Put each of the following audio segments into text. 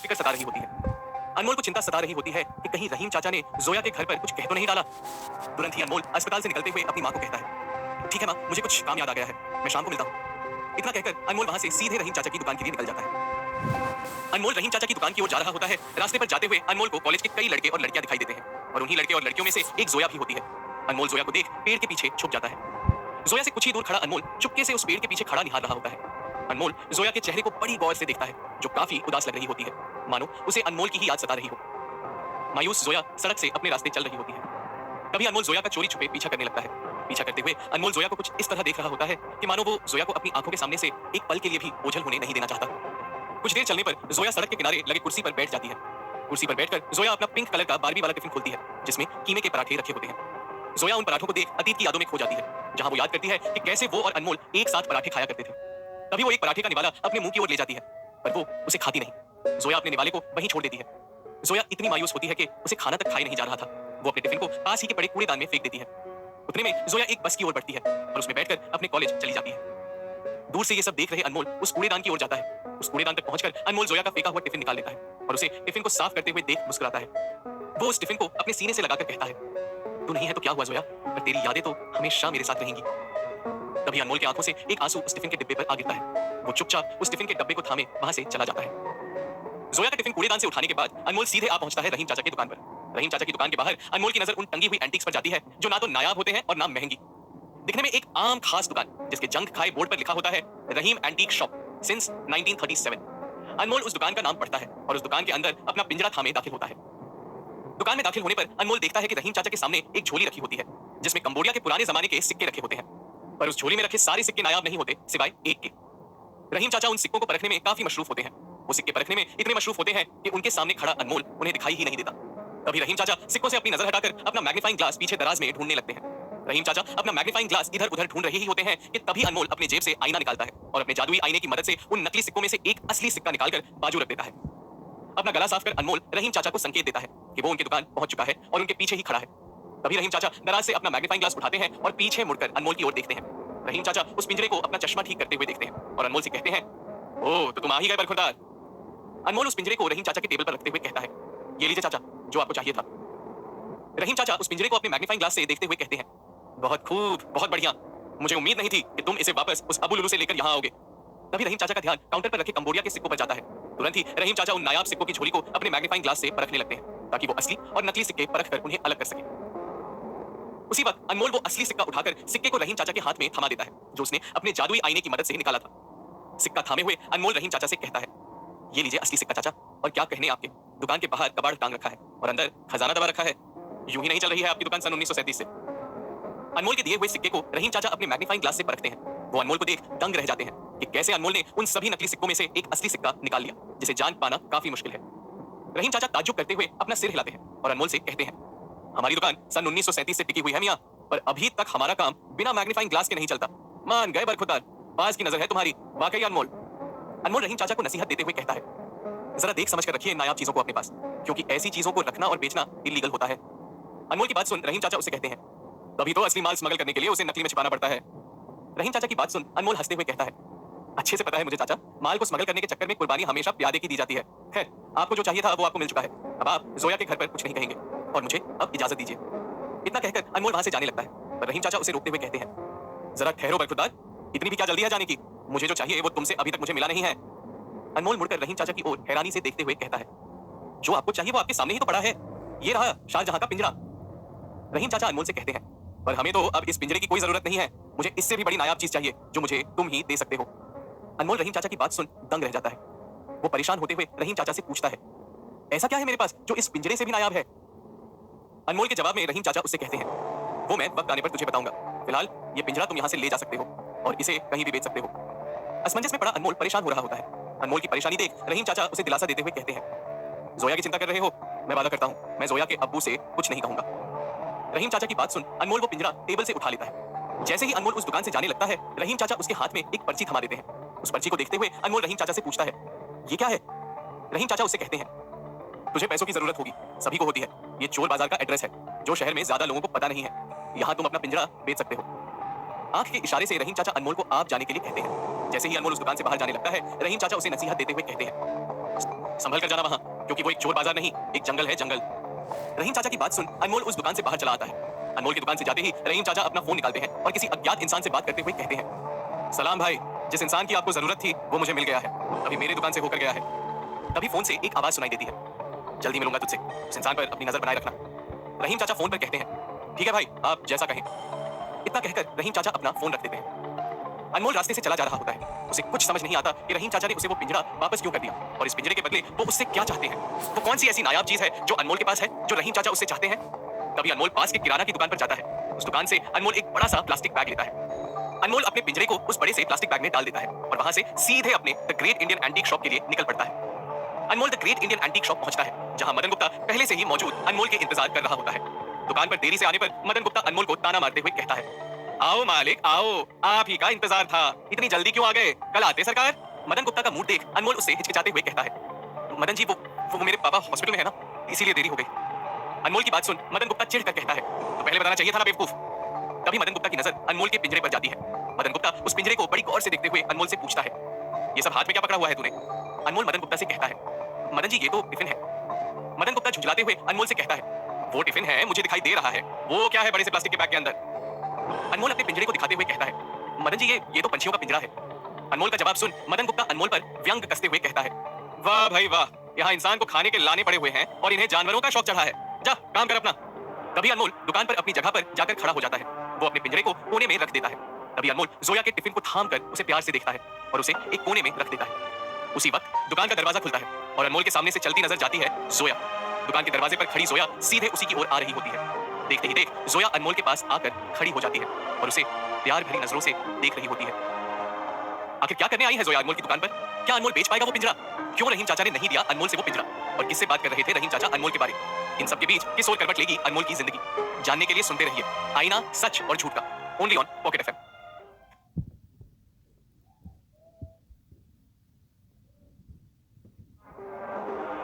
फिक्र सता रही होती है। अनमोल को चिंता सता रही होती है कि कहीं रहीम चाचा ने जोया के घर पर कुछ कह तो नहीं डाला। तुरंत ही अनमोल अस्पताल से निकलते हुए अपनी माँ को कहता है, ठीक है माँ, मुझे कुछ काम याद आ गया है, मैं शाम को मिलता हूँ। इतना कहकर अनमोल वहां से सीधे रहीम चाचा की दुकान के लिए निकल जाता है। अनमोल रहीम चाचा की दुकान की ओर जा रहा होता है। रास्ते पर जाते हुए अनमोल को कॉलेज के कई लड़के और लड़कियां दिखाई देते हैं और उन्हीं लड़के और लड़कियों में से एक जोया भी होती है। अनमोल जोया को देख पेड़ के पीछे छुप जाता है। जोया से कुछ ही दूर खड़ा अनमोल चुपके से उस पेड़ के पीछे खड़ा निहार रहा होता है। अनमोल जोया के चेहरे को बड़ी गौर से देखता है, जो काफी उदास लग रही होती है, मानो उसे अनमोल की ही याद सता रही हो। मायूस जोया सड़क से अपने रास्ते चल रही होती है। तभी अनमोल जोया का चोरी छुपे पीछा करने लगता है। पीछा करते हुए अनमोल जोया को कुछ इस तरह देख रहा होता है कि मानो वो जोया को अपनी आंखों के सामने से एक पल के लिए भी ओझल होने नहीं देना चाहता। कुछ देर चलने पर जोया सड़क के किनारे लगे कुर्सी पर बैठ जाती है। कुर्सी पर बैठकर जोया अपना पिंक कलर का बारबी वाला टिफिन खोलती है, जिसमें कीमे के पराठे रखे होते हैं। जोया उन पराठों को देख अतीत की यादों में खो जाती है, जहां वो याद करती है कि कैसे वो और अनमोल एक साथ पराठे खाया करते थे। तभी वो एक पराठे का निवाला अपने मुंह की ओर ले जाती है, पर वो उसे खाती नहीं। जोया अपने निवाले को वहीं छोड़ देती है। जोया इतनी मायूस होती है कि उसे खाना तक खाए नहीं जा रहा था। वो अपने टिफिन को पास ही के पड़े कूड़ेदान में फेंक देती है। उतने में जोया एक बस की ओर बढ़ती है और उसमें बैठकर अपने कॉलेज चली जाती है। दूर से ये सब देख रहे अनमोल उस कूड़ेदान की ओर जाता है। उस कूड़ेदान तक पहुंचकर अनमोल जोया का फेंका हुआ टिफिन निकाल लेता है और उसे टिफिन को साफ करते हुए देख मुस्कुराता है। वो उस टिफिन को अपने सीने से लगाकर कहता है, तू नहीं है तो क्या हुआ जोया, पर तेरी यादें तो हमेशा मेरे साथ रहेंगी। तभी अनमोल की आंखों से एक आंसू उस टिफिन के डिब्बे पर आ गिरता है। वो चुपचाप उस टिफिन के डब्बे को थामे वहां से चला जाता है। जोया का टिफिन कूड़ेदान से उठाने के बाद अनमोल सीधे आ पहुंचता है रहीम चाचा की दुकान पर। रहीम चाचा की दुकान के बाहर अनमोल की नजर उन टंगी हुई एंटीक्स पर जाती है, जो ना तो नायाब होते हैं और ना महंगी। दिखने में एक आम खास दुकान, जिसके जंग खाए बोर्ड पर लिखा होता है रहीम एंटीक शॉप सिंस 1937। अनमोल उस दुकान का नाम पढ़ता है और उस दुकान के अंदर अपना पिंजरा थामे दाखिल होता है। दुकान में दाखिल होने पर अनमोल देखता है कि रहीम चाचा के सामने एक झोली रखी होती है, जिसमें कंबोडिया के पुराने जमाने के सिक्के रखे होते हैं। पर उस झोली में रखे सारे सिक्के नायाब नहीं होते, सिवाय एक के। रहीम चाचा उन सिक्कों को परखने में काफी मशरूफ होते हैं। वो सिक्के परखने में इतने मशरूफ होते हैं कि उनके सामने खड़ा अनमोल उन्हें दिखाई ही नहीं देता। तभी रहीम चाचा सिक्कों से अपनी नजर हटाकर अपना मैग्नीफाइंग ग्लास पीछे दराज में ढूंढने लगते हैं। रहीम चाचा अपना मैग्नीफाइंग ग्लास इधर उधर ढूंढ रहे ही होते हैं कि तभी अनमोल अपने जेब से आईना निकालता है और अपने जादुई आईने की मदद से उन नकली सिक्कों में से एक असली सिक्का निकालकर बाजू रख देता है। अपना गला साफ कर अनमोल रहीम चाचा को संकेत देता है कि वो उनकी दुकान पहुंच चुका है और उनके पीछे ही खड़ा है। तभी रहीम चाचा दराज से अपना मैग्नीफाइंग ग्लास उठाते हैं और पीछे मुड़कर अनमोल की ओर देखते हैं। रहीम चाचा उस पिंजरे को अपना चश्मा ठीक करते हुए देखते हैं और अनमोल से कहते हैं, ओह तो तुम आ ही गए बरखुरदार। अनमोल उस पिंजरे को रहीम चाचा के टेबल पर रखते हुए कहता है, ये लीजिए चाचा, जो आपको चाहिए था। रहीम चाचा उस पिंजरे को अपने मैग्नीफाइंग ग्लास से देखते हुए कहते हैं, बहुत खूब, बहुत बढ़िया, मुझे उम्मीद नहीं थी कि तुम इसे वापस उस अबू लुलू से लेकर यहाँ आओगे। तभी रहीम चाचा का ध्यान काउंटर पर रखे कंबोडिया के सिक्कों पर जाता है। तुरंत ही रहीम चाचा उन नायाब सिक्कों की झोली को अपने मैग्नीफाइंग ग्लास से परखने लगते हैं, ताकि वो असली और नकली सिक्के परख कर उन्हें अलग कर सके। उसी वक्त अनमोल वो असली सिक्का उठाकर सिक्के को रहीम चाचा के हाथ में थमा देता है, जो उसने अपने जादुई आईने की मदद से निकाला था। सिक्का थामे हुए अनमोल रहीम चाचा से कहता है, ये लीजिए असली सिक्का चाचा, और क्या कहने आपके, दुकान के बाहर कबाड़ टांग रखा है और अंदर खजाना दबा रखा है। यूं ही नहीं चल रही है आपकी दुकान सन 1937 से। अनमोल के दिए हुए सिक्के को रहीम चाचा अपने मैग्नीफाइंग ग्लास से परखते हैं। वो अनमोल को देख दंग रह जाते हैं कि कैसे अनमोल ने उन सभी नकली सिक्कों में से एक असली सिक्का निकाल लिया, जिसे जान पाना काफी मुश्किल है। रहीम चाचा ताज्जुब करते हुए अपना सिर हिलाते हैं और अनमोल से कहते हैं, हमारी दुकान सन 1937 से टिकी हुई है मियां, पर अभी तक हमारा काम बिना मैग्नीफाइंग ग्लास के नहीं चलता। मान गए बरखुरदार, बाज की नजर है तुम्हारी, वाकई अनमोल। अनमोल रहीम चाचा को नसीहत देते हुए कहता है, जरा देख समझ कर रखिए नायाब चीजों को अपने पास, क्योंकि ऐसी चीजों को रखना और बेचना इलीगल होता है। अनमोल की बात सुन रहीम चाचा उसे कहते हैं, तभी तो असली माल स्मगल करने के लिए उसे नकली में छिपाना पड़ता है। रहीम चाचा की बात सुन अनमोल हंसते हुए कहता है, अच्छे से पता है मुझे चाचा, माल को स्मगल करने के चक्कर में कुर्बानी हमेशा प्यादे की दी जाती है। खैर, आपको जो चाहिए था वो आपको मिल चुका है। अब आप जोया के घर पर कुछ नहीं कहेंगे और मुझे अब इजाजत दीजिए। इतना कहकर अनमोल वहां से जाने लगता है, पर रहीम चाचा उसे रोकते हुए कहते हैं, जरा ठहरो बरखुरदार, इतनी भी क्या जल्दी है जाने की, मुझे जो चाहिए वो तुमसे अभी तक मुझे मिला नहीं है। अनमोल मुड़कर रहीम चाचा की ओर हैरानी से देखते हुए कहता है, जो आपको चाहिए वो आपके सामने ही तो पड़ा है, ये रहा शाहजहां का पिंजरा। रहीम चाचा अनमोल से कहते हैं, पर हमें तो अब इस पिंजरे की कोई जरूरत नहीं है, मुझे इससे भी बड़ी नायाब चीज चाहिए जो मुझे तुम ही दे सकते हो। अनमोल रहीम चाचा की बात सुन दंग रह जाता है। वो परेशान होते हुए रहीम चाचा से पूछता है, ऐसा क्या है मेरे पास जो इस पिंजरे से भी नायाब है? अनमोल के जवाब में रहीम चाचा उससे कहते हैं, वो मैं वक्त आने पर तुझे बताऊंगा, फिलहाल ये पिंजरा तुम यहाँ से ले जा सकते हो और इसे कहीं भी बेच सकते हो। असमंजस में पड़ा अनमोल परेशान हो रहा होता है। अनमोल की परेशानी देख रहीम चाचा उसे दिलासा देते हुए कहते हैं, जोया की चिंता कर रहे हो, मैं वादा करता हूँ मैं जोया के अब्बू से कुछ नहीं कहूंगा। रहीम चाचा की बात सुन अनमोल वो पिंजरा टेबल से उठा लेता है। जैसे ही अनमोल उस दुकान से जाने लगता है, रहीम चाचा उसके हाथ में एक पर्ची थमा देते हैं। उस पर्ची को देखते हुए अनमोल रहीम चाचा से पूछता है, ये क्या है? रहीम चाचा उससे कहते हैं, तुझे पैसों की जरूरत होगी, सभी को होती है, ये चोर बाजार का एड्रेस है जो शहर में ज्यादा लोगों को पता नहीं है, यहाँ तुम अपना पिंजरा बेच सकते हो। आंख के इशारे से रहीम चाचा अनमोल को आप जाने के लिए कहते हैं। जैसे ही अनमोल उस दुकान से बाहर जाने लगता है, रहीम चाचा उसे नसीहत देते हुए कहते हैं, संभल कर जाना वहां, क्योंकि वो एक चोर बाजार नहीं, एक जंगल है, जंगल। रहीम चाचा की बात सुन अनमोल उस दुकान से बाहर चला आता है। अनमोल की दुकान से जाते ही रहीम चाचा अपना फोन निकालते हैं और किसी अज्ञात इंसान से बात करते हुए कहते हैं, सलाम भाई, जिस इंसान की आपको जरूरत थी वो मुझे मिल गया है, अभी मेरी दुकान से होकर गया है। तभी फोन से एक आवाज सुनाई देती है, जल्दी मिलूंगा तुझसे, उस इंसान पर अपनी नजर बनाए रखना। रहीम चाचा फोन पर कहते हैं, ठीक है भाई, आप जैसा कहें। इतना कहकर रहीम चाचा अपना फोन रख देते हैं। अनमोल रास्ते से चला जा रहा होता है। उसे कुछ समझ नहीं आता कि रहीम चाचा ने उसे वो पिंजरा वापस क्यों कर दिया और इस पिंजरे के बदले वो उससे क्या चाहते हैं। वो कौन सी ऐसी नायाब चीज है जो अनमोल के पास है, जो रहीम चाचा उससे चाहते हैं। तभी अनमोल पास के किराना की दुकान पर जाता है। उस दुकान से अनमोल एक बड़ा सा प्लास्टिक बैग लेता है। अनमोल अपने पिंजरे को उस बड़े से प्लास्टिक बैग में डाल देता है और वहां से सीधे अपने the great Indian antique shop के लिए निकल पड़ता है। Anmol the great Indian antique shop पहुंचता है, जहां मदन गुप्ता पहले से ही मौजूद अनमोल के इंतजार कर रहा होता है। दुकान पर देरी से आने पर मदन गुप्ता अनमोल को ताना मारते हुए कहता है, आओ मालिक आओ, आप ही का इंतजार था, इतनी जल्दी क्यों आ गए, कल आते सरकार। मदन गुप्ता का मूड देख अनमोल उससे हिचकिचाते हुए कहता है, मदन जी वो मेरे पापा हॉस्पिटल में है ना, इसीलिए देरी हो गई। अनमोल की बात सुन मदन गुप्ता चिढ़कर कहता है, तो पहले बताना चाहिए था ना बेवकूफ। तभी मदन गुप्ता की नजर अनमोल के पिंजरे पर जाती है। मदन गुप्ता उस पिंजरे को बड़ी गौर से देखते हुए अनमोल से पूछता है, ये सब हाथ में क्या पकड़ा हुआ है तूने। अनमोल मदन गुप्ता से कहता है, मदन जी ये तो टिफिन है। मदन गुप्ता झुंझलाते हुए अनमोल से कहता है, वो टिफिन है, मुझे दिखाई दे रहा है, वो क्या है बड़े से प्लास्टिक के बैग के अंदर। अनमोल अपने पिंजरे को दिखाते हुए कहता है, मदन जी ये तो पंछियों का पिंजरा है। अनमोल का जवाब सुन मदन गुप्ता अनमोल पर व्यंग कसते हुए कहता है, वाह भाई वाह, यहाँ इंसान को खाने के लाने पड़े हुए हैं और इन्हें जानवरों का शौक चढ़ा है, जा काम कर अपना। तभी अनमोल दुकान पर अपनी जगह पर जाकर खड़ा हो जाता है। वो अपने पिंजरे को कोने में रख देता है। तभी अनमोल जोया के टिफिन को थाम कर उसे प्यार से देखता है और उसे एक कोने में रख देता है। उसी वक्त दुकान का दरवाजा खुलता है और अनमोल के सामने से चलती नजर जाती है जोया। दुकान के दरवाजे पर खड़ी जोया सीधे उसी की ओर आ रही होती है। देखते ही देख जोया अनमोल के पास आकर खड़ी हो जाती है और उसे प्यार भरी नजरों से देख रही होती है। आखिर क्या करने आई है जोया अनमोल की दुकान पर? क्या अनमोल बेच पाएगा वो पिंजरा? क्यों रहीम चाचा ने नहीं दिया अनमोल से वो पिंजरा? और किससे बात कर रहे थे रहीम चाचा अनमोल के बारे? इन सब के बीच किस ओर करवट लेगी अनमोल की जिंदगी? जानने के लिए सुनते रहिए आईना सच और झूठ का, ओनली ऑन पॉकेट एफएम।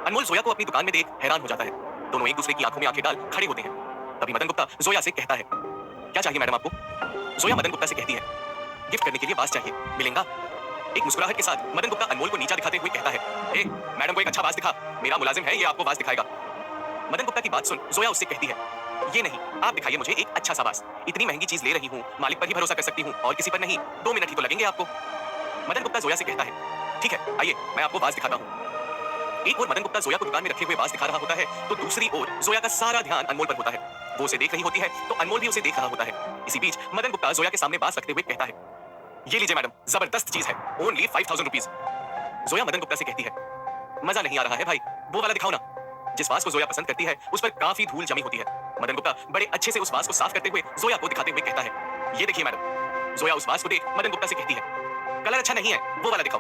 अनमोल जोया को अपनी दुकान में देख हैरान हो जाता है। दोनों एक दूसरे की आंखों में आंखें डाल खड़े होते हैं। तभी मदन गुप्ता जोया से कहता है, क्या चाहिए मैडम आपको? जोया मदन गुप्ता से कहती है, गिफ्ट करने के लिए वास चाहिए, मिलेगा? एक मुस्कुराहट के साथ मदन गुप्ता अनमोल को नीचा दिखाते हुए कहता है, ए, मैडम को एक अच्छा वास दिखा, मेरा मुलाजिम है, ये आपको वास दिखाएगा। मदन गुप्ता की बात सुन जोया उससे कहती है, ये नहीं, आप दिखाइए मुझे एक अच्छा सा वास, इतनी महंगी चीज ले रही हूँ, मालिक पर ही भरोसा कर सकती हूँ और किसी पर नहीं, 2 मिनट ही तो लगेंगे आपको। मदन गुप्ता जोया से कहता है, ठीक है आइए मैं आपको वास दिखाता हूँ। एक ओर मदन गुप्ता जोया को दुकान में रखे हुए वास दिखा रहा होता है, तो दूसरी ओर जोया का सारा ध्यान अनमोल पर होता है। वो उसे देख रही होती है तो अनमोल भी उसे देख रहा होता है। इसी बीच मदन गुप्ता जोया के सामने वास रखते हुए कहता है, ये लीजिए मैडम, जबरदस्त चीज है, ओनली 5000 रुपीज। जोया मदन गुप्ता से कहती है, मजा नहीं आ रहा है भाई, वो वाला दिखाओ ना। जिस वास को जोया पसंद करती है उस पर काफी धूल जमी होती है। मदन गुप्ता बड़े अच्छे से उस वास को साफ करते हुए जोया को दिखाते हुए कहता है, ये देखिए मैडम। जोया उस वास को देख मदन गुप्ता से कहती है, कलर अच्छा नहीं है, वो वाला दिखाओ।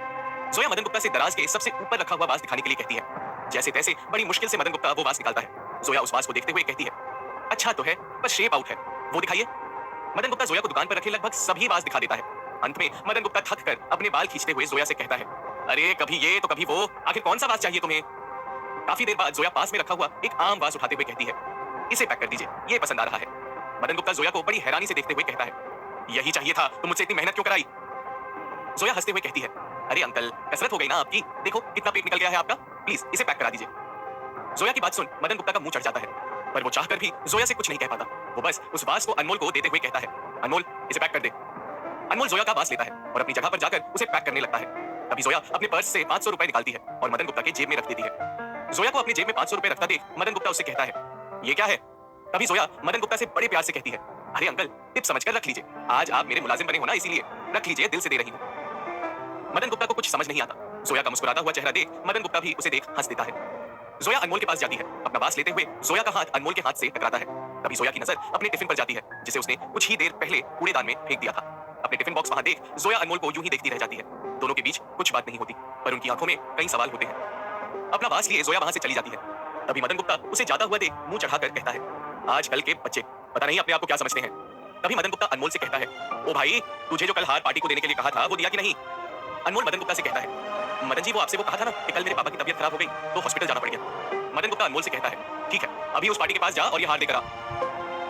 जोया मदन गुप्ता से दराज के सबसे ऊपर रखा हुआ वास दिखाने के लिए कहती है। जैसे तैसे बड़ी मुश्किल से मदन गुप्ता वो वास निकालता है। जोया उस वास को देखते हुए कहती है, अच्छा तो है पर शेप आउट है, वो दिखाइए। मदन गुप्ता जोया को दुकान पर रखे लगभग सभी वास दिखा देता है। अंत में मदन गुप्ता थक कर अपने बाल खींचते हुए जोया से कहता है, अरे कभी ये तो कभी वो, आखिर कौन सा वास चाहिए तुम्हें? काफी देर बाद जोया पास में रखा हुआ एक आम वास उठाते हुए कहती है, इसे पैक कर दीजिए, ये पसंद आ रहा है। मदन गुप्ता जोया को बड़ी हैरानी से देखते हुए कहता है, यही चाहिए था, तुम मुझसे इतनी मेहनत क्यों कराई? जोया हंसते हुए कहती है, अरे अंकल कसरत हो गई ना आपकी, देखो कितना पेट निकल गया है आपका, प्लीज इसे पैक करा दीजिए। जोया की बात सुन मदन गुप्ता का मुंह चढ़ जाता है, पर वो चाहकर भी जोया से कुछ नहीं कह पाता। वो बस उस वास को अनमोल को देते हुए कहता है, अनमोल इसे पैक कर दे। अनमोल जोया का वास लेता है और अपनी जगह पर जाकर उसे पैक करने लगता है। तभी जोया अपने पर्स से 500 रुपए निकालती है और मदन गुप्ता के जेब में रख देती है। जोया को अपनी जेब में 500 रुपए रखता देख मदन गुप्ता उससे कहता है, ये क्या है? तभी जोया मदन गुप्ता से बड़े प्यार से कहती है, अरे अंकल टिप समझकर रख लीजिए, आज आप मेरे मुलाजिम बने हो ना, इसीलिए रख लीजिए, दिल से दे रही हूँ। मदन गुप्ता को कुछ समझ नहीं आता। जोया का मुस्कुराता हुआ चेहरा देख मदन गुप्ता भी उसे देख हंस देता है। जोया अनमोल के पास जाती है, अपना वास लेते हुए जोया का हाथ अनमोल के हाथ से टकराता है। तभी जोया की नजर अपने टिफिन पर जाती है, जिसे उसने कुछ ही देर पहले कूड़ेदान में फेंक दिया था। अपने टिफिन बॉक्स वहां देख जोया अनमोल को यूं ही देखती रह जाती है। दोनों के बीच कुछ बात नहीं होती, पर उनकी आंखों में कई सवाल होते हैं। अपना वास लिए जोया वहां से चली जाती है। तभी मदन गुप्ता उसे जाता हुआ देख मुंह चढ़ाकर कहता है, आजकल के बच्चे पता नहीं अपने आप को क्या समझते हैं। तभी मदन गुप्ता अनमोल से कहता है, ओ भाई तुझे जो कल हार पार्टी को देने के लिए कहा था वो दिया कि नहीं? अनमोल मदन गुप्ता से कहता है, मदन जी वो आपसे वो कहा था ना कि कल मेरे पापा की तबीयत खराब हो गई तो हॉस्पिटल जाना पड़ गया। मदन गुप्ता अनमोल से कहता है, ठीक है अभी उस पार्टी के पास जा और ये हार लेकर आ।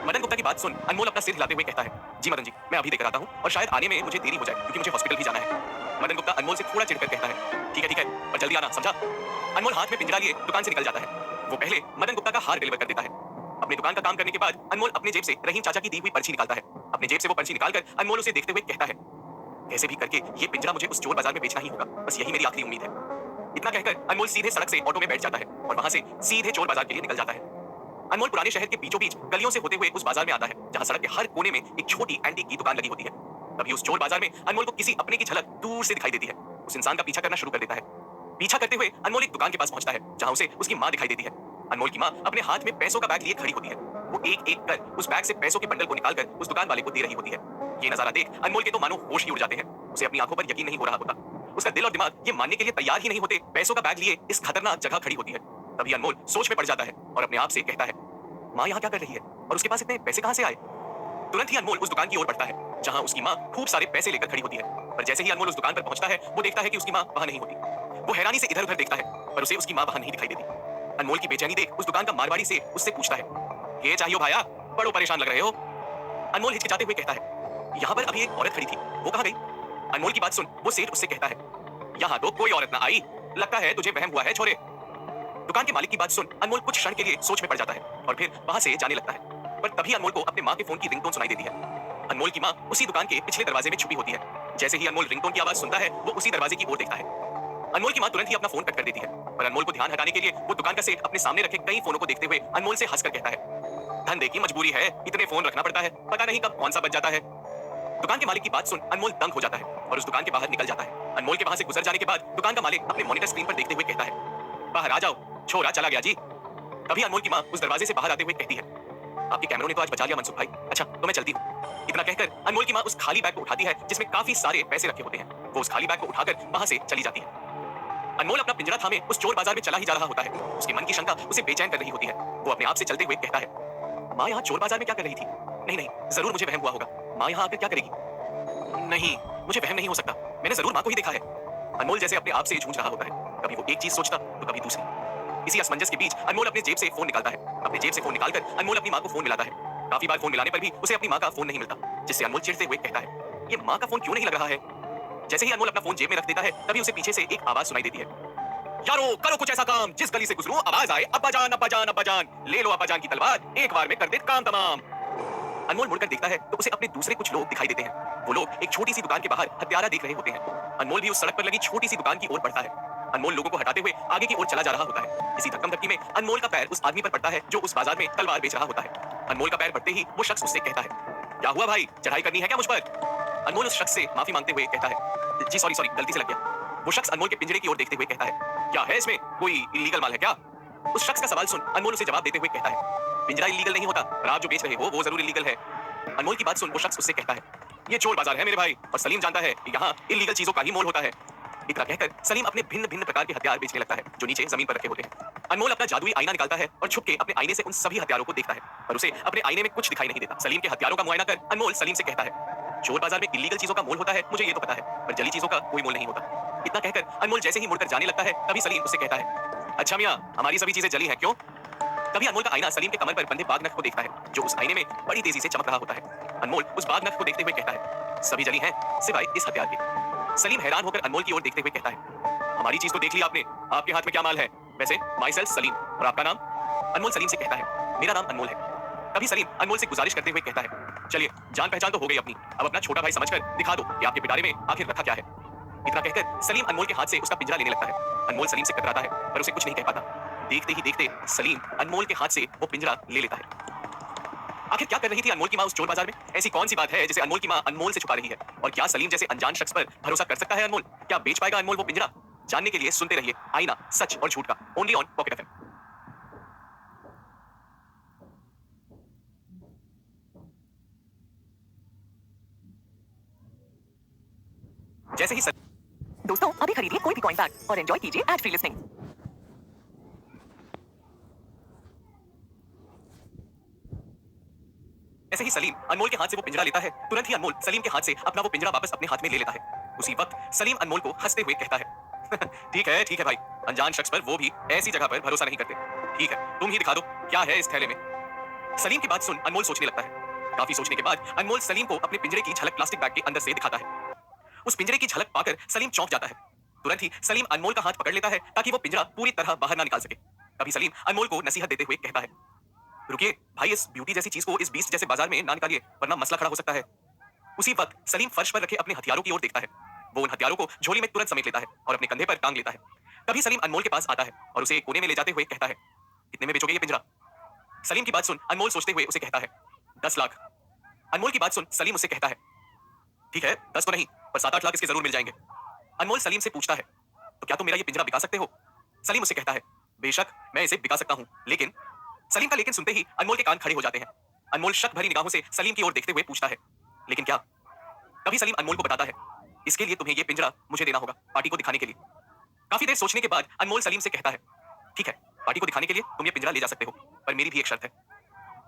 मदन गुप्ता की बात सुन अनमोल अपना सिर हिलाते हुए कहता है, जी मदन जी मैं अभी देकर आता हूँ और शायद आने में मुझे देरी हो जाए क्योंकि मुझे हॉस्पिटल भी जाना है। मदन गुप्ता अनमोल से थोड़ा चिढ़कर कहता है, ठीक है, पर जल्दी आना, समझा? अनमोल हाथ में पिंजरा लिए दुकान से निकल जाता है। वो पहले मदन गुप्ता का हार डिलीवर कर देता है। अपनी दुकान का काम करने के बाद अनमोल अपने जेब से रहीम चाचा की दी हुई पर्ची निकालता है। अपने जेब से वो पर्ची निकालकर अनमोल उसे देखते हुए कहता है, कैसे भी करके ये पिंजरा मुझे उस चोर बाजार में बेचना ही होगा, बस यही मेरी आखिरी उम्मीद है। इतना कहकर अनमोल सीधे सड़क से ऑटो में बैठ जाता है और वहां से सीधे चोर बाजार के लिए निकल जाता है। अनमोल पुराने शहर के बीचों बीच गलियों से होते हुए उस बाजार में आता है जहां सड़क के हर कोने में एक छोटी एंटीक की दुकान लगी होती है। तभी उस चोर बाजार में अनमोल को किसी अपने की झलक दूर से दिखाई देती है। उस इंसान का पीछा करना शुरू कर देता है। पीछा करते हुए अनमोल एक दुकान के पास पहुंचता है जहां उसे उसकी मां दिखाई देती है। अनमोल की मां अपने हाथ में पैसों का बैग लिए खड़ी होती है। वो एक एक कर उस बैग से पैसों के बंडल को निकालकर उस दुकान वाले को दे रही होती है। ये नजारा देख अनमोल के तो मानो होश ही उड़ जाते हैं। उसे अपनी आंखों पर यकीन नहीं हो रहा होता। उसका दिल और दिमाग ये मानने के लिए तैयार ही नहीं होते पैसों का बैग लिए इस खतरनाक जगह खड़ी होती है। तभी अनमोल सोच में पड़ जाता है और अपने आप से कहता है, मां यहाँ क्या कर रही है और उसके पास इतने पैसे कहां से आए? तुरंत ही अनमोल उस दुकान की ओर बढ़ता है जहां उसकी मां खूब सारे पैसे लेकर खड़ी होती है। पर जैसे ही अनमोल उस दुकान पर पहुंचता है वो देखता है कि उसकी मां वहां नहीं होती। वो हैरानी से इधर उधर देखता है पर उसे उसकी मां वहां नहीं दिखाई देती। अनमोल की बेचैनी देख उस दुकान का मारवाड़ी से उससे पूछता है, ये चाहिए भाया, बड़ो परेशान लग रहे हो? अनमोल हिचकिचाते हुए कहता है, यहाँ पर अभी एक औरत खड़ी थी, वो कहां गई? अनमोल की बात सुन वो सेठ उससे कहता है, यहाँ तो कोई औरत ना आई, लगता है तुझे वहम हुआ है छोरे। दुकान के मालिक की बात सुन अनमोल कुछ क्षण के लिए सोच में पड़ जाता है और फिर वहां से जाने लगता है। पर तभी अनमोल को अपने मां के फोन की रिंगटोन सुनाई देती है। अनमोल की मां उसी दुकान के पिछले दरवाजे में छुपी होती है। जैसे ही अनमोल रिंगटोन की आवाज सुनता है वो उसी दरवाजे की ओर देखता है। अनमोल की मां तुरंत ही अपना फोन कट कर देती है। पर अनमोल को ध्यान हटाने के लिए वो दुकान का सेठ अपने सामने रखे कई फोनों को देखते हुए अनमोल से हंसकर कहता है, धंधे की मजबूरी है, इतने फोन रखना पड़ता है, पता नहीं कब कौन सा बच जाता है। दुकान के मालिक की बात सुन अनमोल दंग हो जाता है और उस दुकान के बाहर निकल जाता है। अनमोल के वहां से गुजर जाने के बाद दुकान का मालिक अपने मॉनिटर स्क्रीन पर देखते हुए कहता है, बाहर आ जाओ, छोरा चला गया जी। तभी अनमोल की मां उस दरवाजे से बाहर आते हुए कहती है, आपके कैमरों ने तो आज बचा लिया मनसुख भाई, अच्छा तो मैं चलती हूँ। इतना कहकर अनमोल की मां उस खाली बैग को उठाती है जिसमें काफी सारे पैसे रखे होते हैं। वो उस खाली बैग को उठाकर वहां से चली जाती है। अनमोल अपना पिंजरा थामे उस चोर बाजार में चला ही जा रहा होता है। उसके मन की शंका उसे बेचैन कर रही होती है। वो अपने आप से चलते हुए कहता है, मां यहाँ चोर बाजार में क्या कर रही थी? नहीं नहीं, जरूर मुझे वहम हुआ होगा। मां यहाँ आकर क्या करेगी? नहीं, मुझे वहम नहीं हो सकता, मैंने जरूर मां को ही देखा है। अनमोल जैसे अपने आप से जूझ रहा होता है, कभी वो एक चीज सोचता तो कभी दूसरी। इसी असमंजस के बीच अनमोल अपने जेब से फोन निकालता है। अपने जेब से फोन निकालकर अनमोल अपनी मां को फोन मिलाता है। काफी बार फोन मिलाने पर भी उसे अपनी मां का फोन नहीं मिलता, जिससे अनमोल चिढ़ते हुए कहता है, ये मां का फोन क्यों नहीं लग रहा है? जैसे ही अनमोल अपना फोन जेब में रख देता है तभी उसे पीछे से एक आवाज सुनाई देती है, यारो करो कुछ ऐसा काम जिस गली से गुजरूं आवाज आए, अब्बा जान अब्बा जान अब्बा जान, ले लो अब्बा जान की तलवार, एक बार में कर दे काम तमाम। अनमोल मुड़कर देखता है तो उसे अपने दूसरे कुछ लोग दिखाई देते हैं। वो लोग एक छोटी सी दुकान के बाहर हत्यारा देख रहे होते हैं। अनमोल भी उस सड़क पर लगी छोटी सी दुकान की ओर बढ़ता है। अनमोल लोगों को हटाते हुए आगे की ओर चला जा रहा होता है। इसी धक्कम धक्की में अनमोल का पैर उस आदमी पर पड़ता है जो उस बाजार में तलवार बेच रहा होता है। अनमोल का पैर बढ़ते ही वो शख्स उससे कहता है, क्या हुआ भाई, चढ़ाई करनी है क्या मुझ पर? अनमोल उस शख्स से माफी मांगते हुए कहता है, जी सॉरी गलती से लग गया। वो शख्स अनमोल के पिंजरे की ओर देखते हुए कहता है, क्या है इसमें, कोई इल्लीगल माल है क्या? उस शख्स का सवाल सुन अनमोल उसे जवाब देते हुए कहता है, पिंजरा इल्लीगल नहीं होता, पर आप जो बेच रहे हो वो जरूर इल्लीगल है। अनमोल की बात सुन वो शख्स उससे कहता है, ये चोर बाजार है मेरे भाई, और सलीम जानता है कि यहाँ इल्लीगल चीजों का ही मोल होता है। इतना कहकर सलीम अपने भिन्न भिन्न प्रकार के हथियार बेचने लगता है जो नीचे जमीन पर रखे होते हैं। अनमोल अपना जादुई आईना निकालता है और छुप के अपने आईने से उन सभी हथियारों को देखता है, पर उसे अपने आईने में कुछ दिखाई नहीं देता। सलीम के हथियारों का मुआयना कर अनमोल सलीम से कहता है, चोर बाजार में इल्लीगल चीजों का मोल होता है मुझे ये तो पता है, पर जली चीजों का कोई मोल नहीं होता। इतना कहकर अनमोल जैसे ही मुड़कर जाने लगता है तभी सलीम उससे कहता है, अच्छा मियां, हमारी सभी चीजें जली हैं क्यों? तभी अनमोल का आईना सलीम के कमर पर बंधे बाघ नख को देखता है जो उस आईने में बड़ी तेजी से चमक रहा होता है। अनमोल उस बाघ नख को देखते हुए कहता है, सभी जली हैं सिवाय इस हथियार के। सलीम हैरान होकर अनमोल की ओर देखते हुए कहता है, हमारी चीज तो देख ली आपने, आपके हाथ में क्या माल है? वैसे माई सेल्फ सलीम, और आपका नाम? अनमोल सलीम से कहता है, मेरा नाम अनमोल है। तभी सलीम अनमोल से गुजारिश करते हुए कहता है, चलिए जान पहचान तो हो गई अपनी, अब अपना छोटा भाई समझकर दिखा दो कि आपके पिटारे में आखिर रखा क्या है। इतना कहकर सलीम अनमोल के हाथ से उसका पिंजरा लेने लगता है। अनमोल सलीम से कतराता है पर उसे कुछ नहीं कह पाता। देखते ही देखते सलीम अनमोल के हाथ से वो पिंजरा ले लेता है। आखिर क्या कर रही थी अनमोल की मां उस चोर बाजार में? ऐसी कौन सी बात है जिसे अनमोल की मां अनमोल से छुपा रही है? और क्या सलीम जैसे अनजान शख्स पर भरोसा कर सकता है अनमोल? क्या बेच पाएगा अनमोल वो पिंजरा? जानने के लिए सुनते रहिए आईना, सच और झूठ का, ओनली ऑन पॉकेट एफएम। जैसे ही दोस्तों अभी खरीदिए कोई भी कॉइन पैक और एंजॉय कीजिए एड फ्री लिसनिंग। ऐसे ही सलीम अनमोल के हाथ से वो पिंजरा लेता है। तुरंत ही अनमोल सलीम के हाथ से अपना वो पिंजरा वापस अपने हाथ में ले लेता है। उसी वक्त सलीम अनमोल को हंसते हुए कहता है, ठीक है भाई, अनजान शख्स पर वो भी ऐसी जगह पर भरोसा नहीं करते। ठीक है, तुम ही दिखा दो क्या है इस थैले में। सलीम की बात सुन अनमोल सोचने लगता है। काफी सोचने के बाद अनमोल सलीम को अपने पिंजरे की झलक प्लास्टिक बैग के अंदर से दिखाता है। उस पिंजरे की झलक पाकर सलीम चौंक जाता है। तुरंत ही सलीम अनमोल का हाथ पकड़ लेता है ताकि वो पिंजरा पूरी तरह बाहर ना निकाल सके। तभी सलीम अनमोल को नसीहत देते हुए कहता है, रुकिए भाई, इस ब्यूटी जैसी चीज को इस बीस्ट जैसे बाजार में ना निकालिए, वरना मसला खड़ा हो सकता है। उसी वक्त सलीम फर्श पर रखे अपने हथियारों की ओर देखता है। वो उन हथियारों को झोली में तुरंत समेट लेता है और अपने कंधे पर टांग लेता है। तभी सलीम अनमोल के पास आता है और उसे एक कोने में ले जाते हुए कहता है, कितने में बेचोगे ये पिंजरा? सलीम की बात सुन अनमोल सोचते हुए उसे कहता है, 10 लाख। अनमोल की बात सुन सलीम उससे कहता है, ठीक है 10 तो नहीं, पर 7-8 लाख इसके जरूर मिल जाएंगे। अनमोल सलीम से पूछता है, तो क्या तुम मेरा ये पिंजरा बिका सकते हो? सलीम उसे कहता है, बेशक मैं इसे बिका सकता हूं, लेकिन। सलीम का लेकिन सुनते ही अनमोल के कान खड़े हो जाते हैं। अनमोल शक भरी निगाहों से सलीम की ओर देखते हुए पूछता है, लेकिन क्या? तभी सलीम अनमोल को बताता है, इसके लिए तुम्हें ये पिंजरा मुझे देना होगा, पार्टी को दिखाने के लिए। काफी देर सोचने के बाद अनमोल सलीम से कहता है, ठीक है, पार्टी को दिखाने के लिए तुम ये पिंजरा ले जा सकते हो, पर मेरी भी एक शर्त है।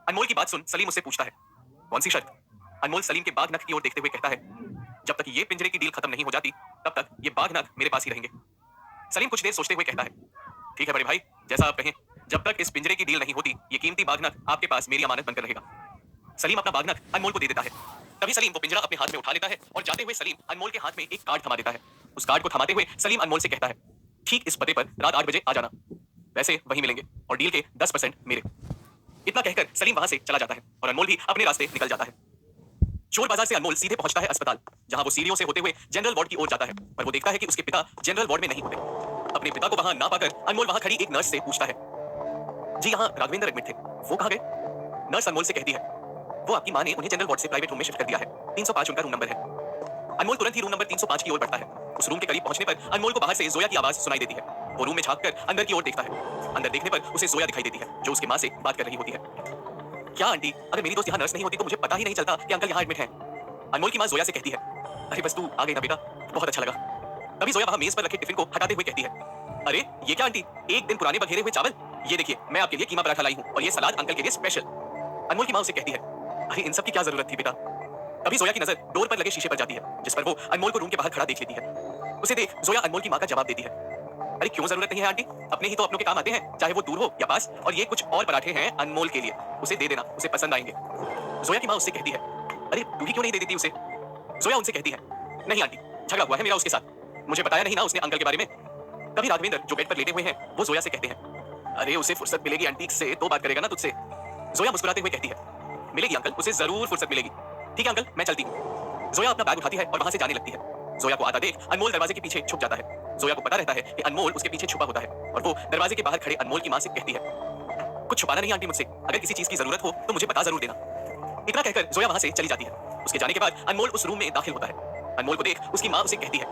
अनमोल की बात सुन सलीम उससे पूछता है, कौन सी शर्त? अनमोल सलीम के बाघ नख की ओर देखते हुए कहता है, जब तक ये पिंजरे की डील खत्म नहीं हो जाती तब तक ये बाघ नख मेरे पास ही रहेंगे। सलीम कुछ देर सोचते हुए कहता है, ठीक है बड़े भाई, जैसा आप कहें, जब तक इस पिंजरे की डील नहीं होती ये कीमती बाघ नख आपके पास मेरी अमानत बनकर रहेगा। सलीम अपना बाघ नख अनमोल को दे देता है। तभी सलीम वो पिंजरा अपने हाथ में उठा लेता है और जाते हुए सलीम अनमोल के हाथ में एक कार्ड थमा देता है। उस कार्ड को थमाते हुए सलीम अनमोल से कहता है, ठीक इस पते पर रात 8 बजे आ जाना, वैसे वहीं मिलेंगे और डील के 10% मेरे। इतना कहकर सलीम वहां से चला जाता है और अनमोल भी अपने रास्ते निकल जाता है। चोर बाजार से अनमोल सीधे पहुंचता है अस्पताल, जहां वो सीढ़ियों से होते हुए जनरल वार्ड की ओर जाता है, पर वो देखता है कि उसके पिता जनरल वार्ड में नहीं होते। अपने पिता को वहां ना पाकर अनमोल वहां खड़ी एक नर्स से पूछता है, जी यहाँ राघवेंद्र एडमिट थे, वो कहाँ गए? नर्स अनमोल से कहती है, वो आपकी माँ ने उन्हें जनरल वार्ड से प्राइवेट रूम में शिफ्ट कर दिया है, 305 उनका रूम नंबर है। अनमोल तुरंत ही रूम नंबर 305 की ओर बढ़ता है। उस रूम के करीब पहुंचने पर अनमोल को बाहर से जोया की आवाज सुनाई देती है। वो रूम में झांककर अंदर की ओर देखता है। अंदर देखने पर उसे जोया दिखाई देती है, जो उसकी माँ से बात कर रही होती है। क्या आंटी, अगर मेरी दोस्त यहाँ नर्स नहीं होती तो मुझे पता ही नहीं चलता कि अंकल यहाँ एडमिट हैं। अनमोल की माँ जोया से कहती है, अरे बस तू आ गई ना बेटा, बहुत अच्छा लगा। तभी जोया वहां मेज पर रखे टिफिन को हटाते हुए कहती है, अरे ये क्या आंटी, एक दिन पुराने बघेरे हुए चावल, ये देखिए मैं आपके लिए कीमा पराठा लाई हूँ और ये सलाद अंकल के लिए स्पेशल। अनमोल की माँ उसे कहती है, अरे इन सब की क्या जरूरत थी बेटा? तभी जोया की नजर डोर पर लगे शीशे पर जाती है, जिस पर वो अनमोल को रूम के बाहर खड़ा देख लेती है। उसे देख जोया अनमोल की माँ का जवाब देती है, अरे क्यों जरूरत नहीं है आंटी, अपने ही तो अपनों के काम आते हैं, चाहे वो दूर हो या पास, और ये कुछ और पराठे हैं अनमोल के लिए, उसे दे देना, उसे पसंद आएंगे। जोया की माँ उससे कहती है, अरे तू ही क्यों नहीं दे देती उसे? जोया उनसे कहती है, नहीं आंटी, झगड़ा हुआ है मेरा उसके साथ, मुझे बताया नहीं ना उसने अंकल के बारे में। तभी राघवेंद्र जो बेड पर लेटे हुए हैं वो जोया से कहते हैं, अरे उसे फुर्सत मिलेगी आंटी से तो बात करेगा ना तुझसे। जोया मुस्कुराते हुए कहती है, मिलेगी अंकल, उसे जरूर फुर्सत मिलेगी। ठीक है अंकल, मैं चलती हूँ। जोया अपना बैग उठाती है और वहां से जाने लगती है। जोया को आता देख अनमोल दरवाजे के पीछे छुप जाता है। जोया को पता रहता है कि अनमोल उसके पीछे छुपा होता है और वो दरवाजे के बाहर खड़े अनमोल की माँ से कहती है, कुछ छुपाना नहीं आंटी मुझसे, अगर किसी चीज की जरूरत हो तो मुझे बता जरूर देना। इतना कहकर जोया वहां से चली जाती है। उसके जाने के बाद अनमोल उस रूम में दाखिल होता है। अनमोल को देख उसकी माँ उसे कहती है,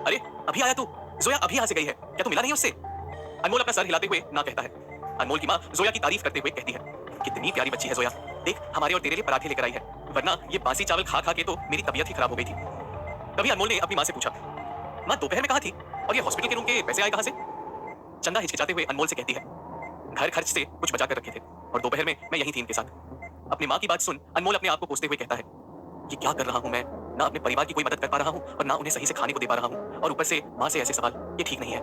अरे अभी आया तू? जोया अभी यहाँ से गई है, क्या तू मिला नहीं उससे? अनमोल अपना सर हिलाते हुए ना कहता है। अनमोल की माँ जोया की तारीफ करते हुए कहती है, कितनी प्यारी बच्ची है जोया, देख हमारे और तेरे लिए पराठे लेकर आई है, वरना ये बासी चावल खा खा के तो मेरी तबीयत ही खराब हो गई थी। तभी अनमोल ने अपनी माँ से पूछा, माँ दोपहर में कहाँ थी और ये हॉस्पिटल के रूम के पैसे आए कहाँ से? चंदा हिचकिचाते हुए अनमोल से कहती है, घर खर्च से कुछ बचा कर रखे थे और दोपहर में मैं यहीं थी इनके साथ। अपनी माँ की बात सुन अनमोल अपने आप को कोसते हुए कहता है, ये क्या कर रहा हूँ मैं, ना अपने परिवार की कोई मदद कर पा रहा हूँ और ना उन्हें सही से खाने को दे पा रहा हूँ, और ऊपर से माँ से ऐसे सवाल, ये ठीक नहीं है।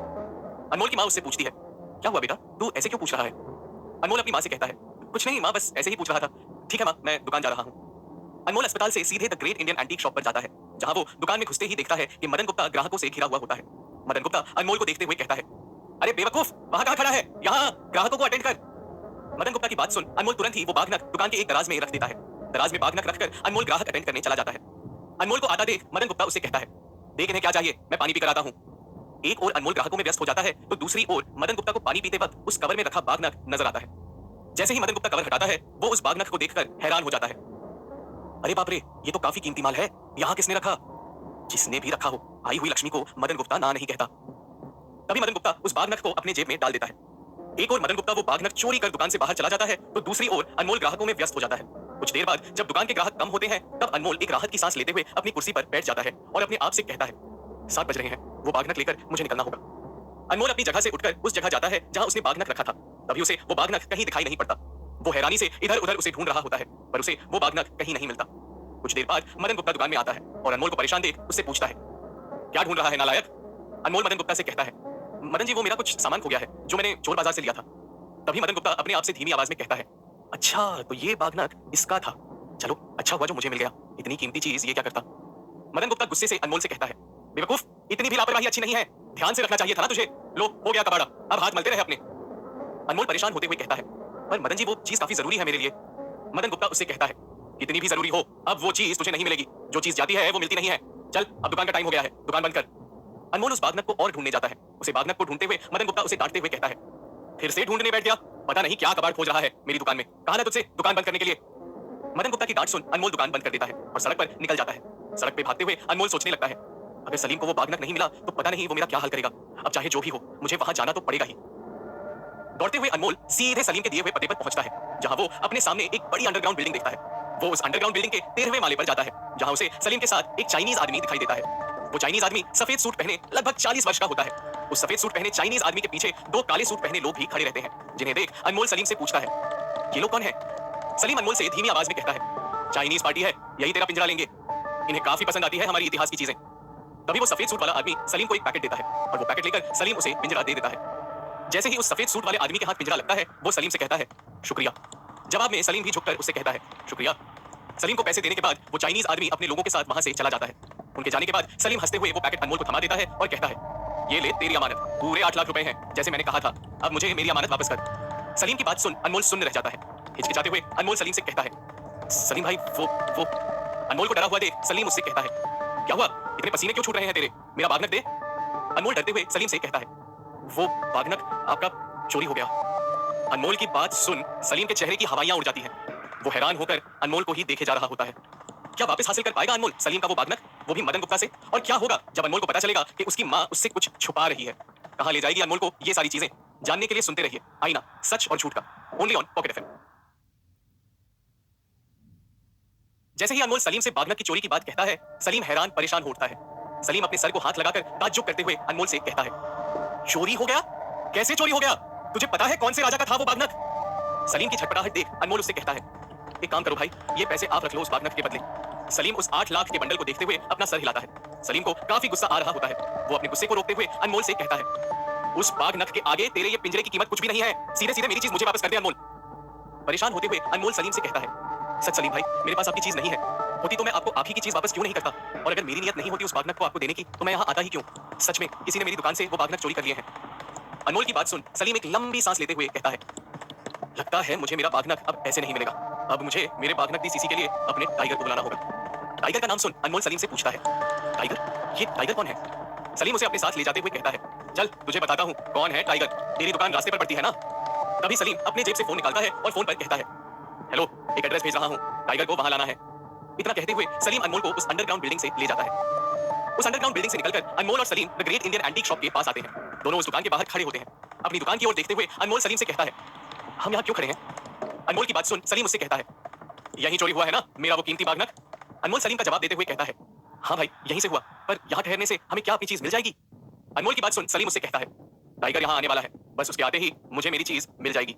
अनमोल की माँ उससे पूछती है, क्या हुआ बेटा, तू ऐसे क्यों पूछ रहा है? अनमोल अपनी माँ से कहता है, कुछ नहीं माँ, बस ऐसे ही पूछ रहा था। ठीक है माँ, मैं दुकान जा रहा हूँ। अनमोल अस्पताल से सीधे the great Indian antique shop पर जाता है, जहाँ वो दुकान में घुसते ही देखता है कि मदन गुप्ता ग्राहकों से घिरा हुआ होता है। मदन गुप्ता अनमोल को देखते हुए कहता है, अरे बेवकूफ, वहां कहाँ खड़ा है, यहाँ ग्राहकों को अटेंड कर। मदन गुप्ता की बात सुन अनमोल तुरंत ही वो बाघनक दुकान के एक दराज में रख देता है। दराज में बाघनक रखकर अनमोल ग्राहक अटेंड करने चला जाता है। अनमोल को आता देख मदन गुप्ता उससे कहता है, देख इन्हें क्या चाहिए, मैं पानी पीकर आता हूँ। एक और अनमोल ग्राहकों में व्यस्त हो जाता है तो दूसरी ओर मदन गुप्ता को पानी पीते वक्त उस कवर में रखा बाघनक नजर आता है। जैसे ही मदन गुप्ता कवर हटाता है वो उस बाघनक को देखकर हैरान हो जाता है। अरे बाप रे, ये तो काफी कीमती माल है, यहाँ किसने रखा? जिसने भी रखा हो, आई हुई लक्ष्मी को मदन गुप्ता ना नहीं कहता। तभी मदन गुप्ता उस बाघनक को अपने जेब में डाल देता है। एक और मदन गुप्ता वो बाघनक चोरी कर दुकान से बाहर चला जाता है तो दूसरी ओर अनमोल ग्राहकों में व्यस्त हो जाता है। कुछ देर बाद जब दुकान के ग्राहक कम होते हैं तब अनमोल एक राहत की सांस लेते हुए अपनी कुर्सी पर बैठ जाता है और अपने आप से कहता है, 7 बज रहे हैं, वो बाघनक लेकर मुझे निकलना होगा। अनमोल अपनी जगह से उठकर उस जगह जाता है जहां उसने बाघनक रखा था। तभी उसे वो बाघनक कहीं दिखाई नहीं पड़ता। वो हैरानी से इधर उधर उसे ढूंढ रहा होता है पर उसे वो बाघनक कहीं नहीं मिलता। कुछ देर बाद मदन गुप्ता दुकान में आता है और अनमोल को परेशान देख उससे पूछता है, क्या ढूंढ रहा है नालायक? अनमोल मदन गुप्ता से कहता है, मदन जी वो मेरा कुछ सामान खो गया है जो मैंने चोर बाजार से लिया था। तभी मदन गुप्ता अपने आप से धीमी आवाज में कहता है, अच्छा तो ये बाघनक इसका था, चलो अच्छा हुआ जो मुझे मिल गया, इतनी कीमती चीज ये क्या करता। मदन गुप्ता गुस्से से अनमोल से कहता है, बेवकूफ, इतनी भी लापरवाही अच्छी नहीं है, ध्यान से रखना चाहिए था ना तुझे। लो, हो गया कबाड़ा, अब हाथ मलते रहे अपने। अनमोल परेशान होते हुए कहता है, पर मदन जी वो चीज काफी जरूरी है मेरे लिए। मदन गुप्ता उससे कहता है, कितनी भी जरूरी हो, अब वो चीज तुझे नहीं मिलेगी। जो चीज जाती है वो मिलती नहीं है। चल, अब दुकान का टाइम हो गया है, दुकान बंद कर। अनमोल उस बागनक को और ढूंढने जाता है। उसे बागनक को ढूंढते हुए मदन गुप्ता उसे डांटते हुए कहता है, फिर से ढूंढने बैठ गया, पता नहीं क्या कबाड़ खोज रहा है मेरी दुकान में। कहा ना तुझसे दुकान बंद करने के लिए। मदन गुप्ता की डांट सुन अनमोल दुकान बंद कर देता है और सड़क पर निकल जाता है। सड़क पे भागते हुए अनमोल सोचने लगता है, अगर सलीम को वो बागनक नहीं मिला तो पता नहीं वो मेरा क्या हाल करेगा। अब चाहे जो भी हो, मुझे वहां जाना तो पड़ेगा ही। दौड़ते हुए अनमोल सीधे सलीम के दिए हुए पते पर पहुंचता है, जहां वो अपने सामने एक बड़ी अंडरग्राउंड बिल्डिंग देखता है। वो उस अंडरग्राउंड बिल्डिंग के 13वें माले पर जाता है, जहां उसे सलीम के साथ एक चाइनीज आदमी दिखाई देता है। वो चाइनीज आदमी सफेद सूट पहने लगभग 40 वर्ष का होता है। उस सफेद सूट पहने चाइनीज आदमी के पीछे दो काले सूट पहने लोग भी खड़े रहते हैं, जिन्हें देख अनमोल सलीम से पूछता है, ये लोग कौन है? सलीम अनमोल से धीमी आवाज में कहता है, चाइनीज पार्टी है, यही तेरा पिंजरा लेंगे। इन्हें काफी पसंद आती है हमारी इतिहास की चीजें। तभी वो सफेद सूट वाला आदमी सलीम को एक पैकेट देता है और वो पैकेट लेकर सलीम उसे पिंजरा दे देता है। जैसे ही उस सफेद सूट वाले आदमी के हाथ पिंजरा लगता है, वो सलीम से कहता है, शुक्रिया। जवाब में सलीम भी झुककर उससे कहता है, शुक्रिया। सलीम को पैसे देने के बाद वो चाइनीज आदमी अपने लोगों के साथ वहां से चला जाता है। उनके जाने के बाद सलीम हंसते हुए वो पैकेट अनमोल को थमा देता है और कहता है, ये ले तेरी अमानत, पूरे 8 लाख रुपए हैं, जैसे मैंने कहा था। अब मुझे मेरी अमानत वापस कर। सलीम की बात सुन अनमोल सुन्न रह जाता है। हिचकिचाते हुए अनमोल सलीम से कहता है, सलीम भाई वो। अनमोल को डरा हुआ देख सलीम उससे कहता है, क्या हुआ, इतने पसीने क्यों छूट रहे हैं तेरे? मेरा बागनक दे। अनमोल डरते हुए सलीम से कहता है, वो बागनक आपका चोरी हो गया। अनमोल की बात सुन सलीम के चेहरे की हवाइयां उड़ जाती हैं। वो हैरान होकर अनमोल को ही देखे जा रहा होता है। क्या वापस हासिल कर पाएगा अनमोल सलीम का वो बागनक, वो भी मदन गुप्ता से? और क्या होगा जब अनमोल को पता चलेगा कि उसकी मां उससे कुछ छुपा रही है? कहां ले जाएगी अनमोल को ये सारी चीजें? जानने के लिए सुनते रहिए आईना, सच और झूठ का, ओनली ऑन पॉकेट एफएम। जैसे ही अनमोल सलीम से बागनक की चोरी की बात कहता है, सलीम हैरान परेशान हो उठता है। सलीम अपने सर को हाथ लगाकर ताज्जुब करते हुए अनमोल से कहता है, चोरी हो गया? कैसे चोरी हो गया? तुझे पता है कौन से राजा का था वो बागनक? सलीम की छटपटाहट देख अनमोल उससे कहता है, एक काम करो भाई, ये पैसे आप रख लो उस बागनक के बदले। सलीम उस 8 लाख के बंडल को देखते हुए अपना सर हिलाता है। सलीम को काफी गुस्सा आ रहा होता है। वो अपने गुस्से को रोकते हुए अनमोल से कहता है, उस बागनक के आगे तेरे ये पिंजरे की कीमत कुछ भी नहीं है। सीधे सीधे मेरी चीज मुझे वापस कर दे अनमोल। परेशान होते हुए अनमोल सलीम से कहता है, सच सलीम भाई, मेरे पास आपकी चीज नहीं है। होती तो मैं आपको आप ही की चीज वापस क्यों नहीं करता? और अगर मेरी नियत नहीं होती उस बागनक को आपको देने की, तो मैं यहाँ आता ही क्यों? सच में किसी ने मेरी दुकान से वो बागनक चोरी कर लिए हैं। अनमोल की बात सुन सलीम एक लंबी सांस लेते हुए कहता है, लगता है मुझे मेरा बागनक अब ऐसे नहीं मिलेगा। अब मुझे मेरे बागनक दी सीसी के लिए अपने टाइगर को बुलाना होगा। टाइगर का नाम सुन अनमोल सलीम से पूछता है, टाइगर? ये टाइगर कौन है? सलीम उसे अपने साथ ले जाते हुए कहता है, चल तुझे बताता हूँ कौन है टाइगर। तेरी दुकान रास्ते पर पड़ती है ना? तभी सलीम अपने जेब से फोन निकालता है और फोन पर कहता है, हेलो, एक एड्रेस भेज रहा हूँ, टाइगर को वहां लाना है। इतना कहते हुए सलीम अनमोल को उस अंडरग्राउंड बिल्डिंग से ले जाता है। उस अंडरग्राउंड बिल्डिंग से निकलकर अनमोल और Salim the great Indian antique shop के पास आते हैं। दोनों उस दुकान के बाहर खड़े होते हैं। अपनी दुकान की ओर देखते हुए अनमोल सलीम से कहता है, हम यहाँ क्यों खड़े हैं? अनमोल की बात सुन सलीम उससे कहता है, यहीं चोरी हुआ है ना मेरा वो कीमती बागनक? अनमोल सलीम का जवाब देते हुए कहता है, हाँ भाई यहीं से हुआ, पर यहाँ ठहरने से हमें क्या अपनी चीज मिल जाएगी? अनमोल की बात सुन सलीम उससे कहता है, टाइगर यहाँ आने वाला है, बस उसके आते ही मुझे मेरी चीज मिल जाएगी।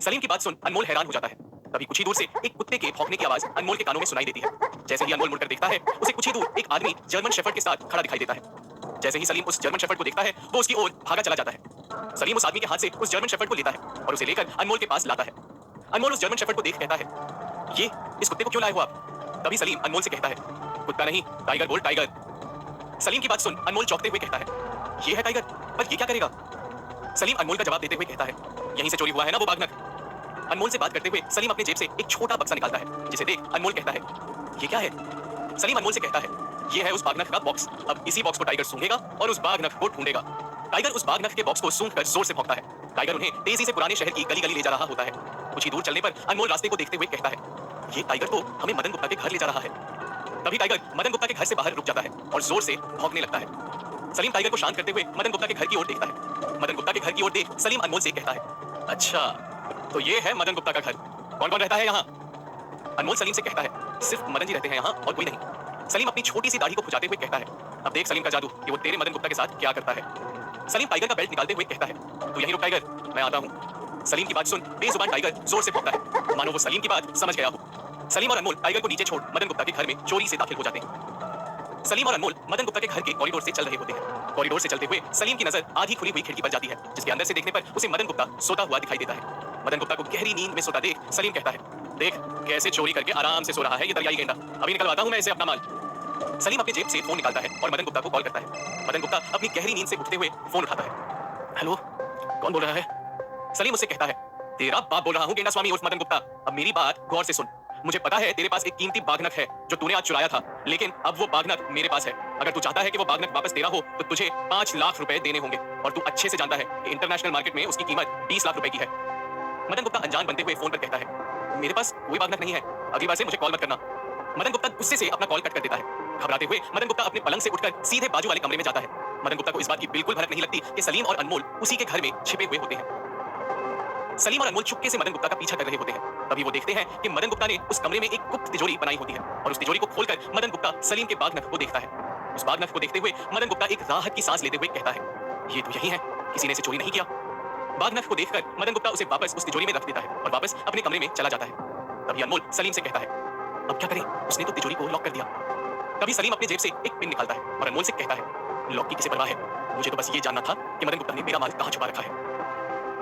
सलीम की बात सुन अनमोल हैरान हो जाता है। तभी कुछ ही दूर से एक कुत्ते के भौंकने की आवाज अनमोल के कानों में सुनाई देती है। जैसे ही अनमोल मुड़कर देखता है, उसे कुछ ही दूर एक आदमी जर्मन शेफर्ड के साथ खड़ा दिखाई देता है। जैसे ही सलीम उस जर्मन शेफर्ड को देखता है, वो उसकी ओर भागा चला जाता है। सलीम उस आदमी के हाथ से उस जर्मन शेफर्ड को लेता है और उसे लेकर अनमोल के पास लाता है। अनमोल उस जर्मन शेफर्ड को देख कहता है, ये इस कुत्ते को क्यों लाए हो आप? तभी सलीम अनमोल से कहता है, कुत्ता नहीं, टाइगर बोल, टाइगर। सलीम की बात सुन अनमोल चौंकते हुए कहता है, ये है टाइगर, पर ये क्या करेगा? सलीम अनमोल का जवाब देते हुए कहता है, यहीं से चोरी हुआ है ना वो बागनक? अनमोल से बात करते हुए सलीम अपने जेब से एक छोटा बक्सा निकालता है, जिसे देख अनमोल कहता है, ये क्या है? सलीम अनमोल से कहता है, ये है उस बागनक का बॉक्स। अब इसी बॉक्स को टाइगर सूंघेगा और उस बागनक को ढूंढेगा। टाइगर उस बागनक के बॉक्स को सूंघकर जोर से भौंकता है। टाइगर उन्हें तेजी से पुराने शहर की गली गली ले जा रहा होता है। कुछ ही दूर चलने पर अनमोल रास्ते को देखते हुए कहता है, ये टाइगर तो हमें मदन गुप्ता के घर ले जा रहा है। तभी टाइगर मदन गुप्ता के घर से बाहर रुक जाता है और जोर से भौंकने लगता है। सलीम टाइगर को शांत करते हुए मदन गुप्ता के घर की ओर देखता है। मदन गुप्ता के घर की ओर देख सलीम अनमोल से कहता है, अच्छा तो ये है मदन गुप्ता का घर, कौन कौन रहता है यहाँ? अनमोल सलीम से कहता है, सिर्फ मदन जी रहते हैं यहाँ और कोई नहीं। सलीम अपनी छोटी सी दाढ़ी को खुजाते हुए कहता है, अब देख सलीम का जादू कि वो तेरे मदन गुप्ता के साथ क्या करता है। सलीम टाइगर का बेल्ट निकालते हुए कहता है, तू यहीं रुक टाइगर, मैं आता हूँ। सलीम की बात सुन बेजुबान टाइगर जोर से भौंकता है, मानो वो सलीम की बात समझ गया हो। सलीम और अनमोल टाइगर को नीचे छोड़ मदन गुप्ता के घर में चोरी से दाखिल हो जाते हैं। सलीम और अनमोल मदन गुप्ता के घर के कॉरिडोर से चल रहे होते हैं। कॉरिडोर से चलते हुए सलीम की नजर आधी खुली हुई खिड़की पर जाती है, जिसके अंदर से देखने पर उसे मदन गुप्ता सोता हुआ दिखाई देता है। मदन गुप्ता को गहरी नींद में सोता देख सलीम कहता है, देख कैसे चोरी करके आराम से सो रहा है ये दरियाई गेंडा, अभी निकलवाता हूं मैं इसे अपना माल। सलीम अपनी जेब से फोन निकालता है और मदन गुप्ता को कॉल करता है। मदन गुप्ता अपनी गहरी नींद से उठते हुए फोन उठाता है। हेलो, कौन बोल रहा है? सलीम उससे कहता है, तेरा बाप बोल रहा हूँ, गेंडा स्वामी उर्फ मदन गुप्ता। अब मेरी बात गौर से सुन। मुझे पता है तेरे पास एक कीमती बाघनक है जो तूने आज चुराया था, लेकिन अब वो बाघनक मेरे पास है। अगर तू चाहता है कि वो बाघनक वापस तेरा हो तो तुझे 5 लाख रुपए देने होंगे, और तू अच्छे से जानता है कि इंटरनेशनल मार्केट में उसकी कीमत 20 लाख रुपए की है। मदन गुप्ता अनजान बनते हुए फोन पर कहता है, मेरे पास कोई बाघनक नहीं है, अगली बार से मुझे कॉल मत करना। मदन गुप्ता गुस्से से अपना कॉल कट कर देता है। घबराते हुए मदन गुप्ता अपने पलंग से उठकर सीधे बाजू वाले कमरे में जाता है। मदन गुप्ता को इस बात की बिल्कुल भनक नहीं लगती कि सलीम और अनमोल उसी के घर में छिपे हुए होते हैं। सलीम और अनमोल चुपके से मदन गुप्ता का पीछा कर रहे होते हैं। तभी वो देखते हैं कि मदन गुप्ता ने उस कमरे में एक गुप्त तिजोरी बनाई होती है, और उस तिजोरी को खोलकर मदन गुप्ता सलीम के बाघनक को देखता है। उस बाघनक को देखते हुए मदन गुप्ता एक राहत की सांस लेते हुए कहता है, ये तो यही है, किसी ने इसे चोरी नहीं किया। बाघनक को देखकर मदन गुप्ता उसे वापस उस तिजोरी में रख देता है और वापस अपने कमरे में चला जाता है। तभी अनमोल सलीम से कहता है, अब क्या करें, उसने तो तिजोरी को लॉक कर दिया। तभी सलीम अपनी जेब से एक पिन निकालता है और अनमोल से कहता है, लॉक की किसे परवाह है, मुझे तो बस ये जानना था कि मदन गुप्ता ने मेरा माल कहां छुपा रखा है।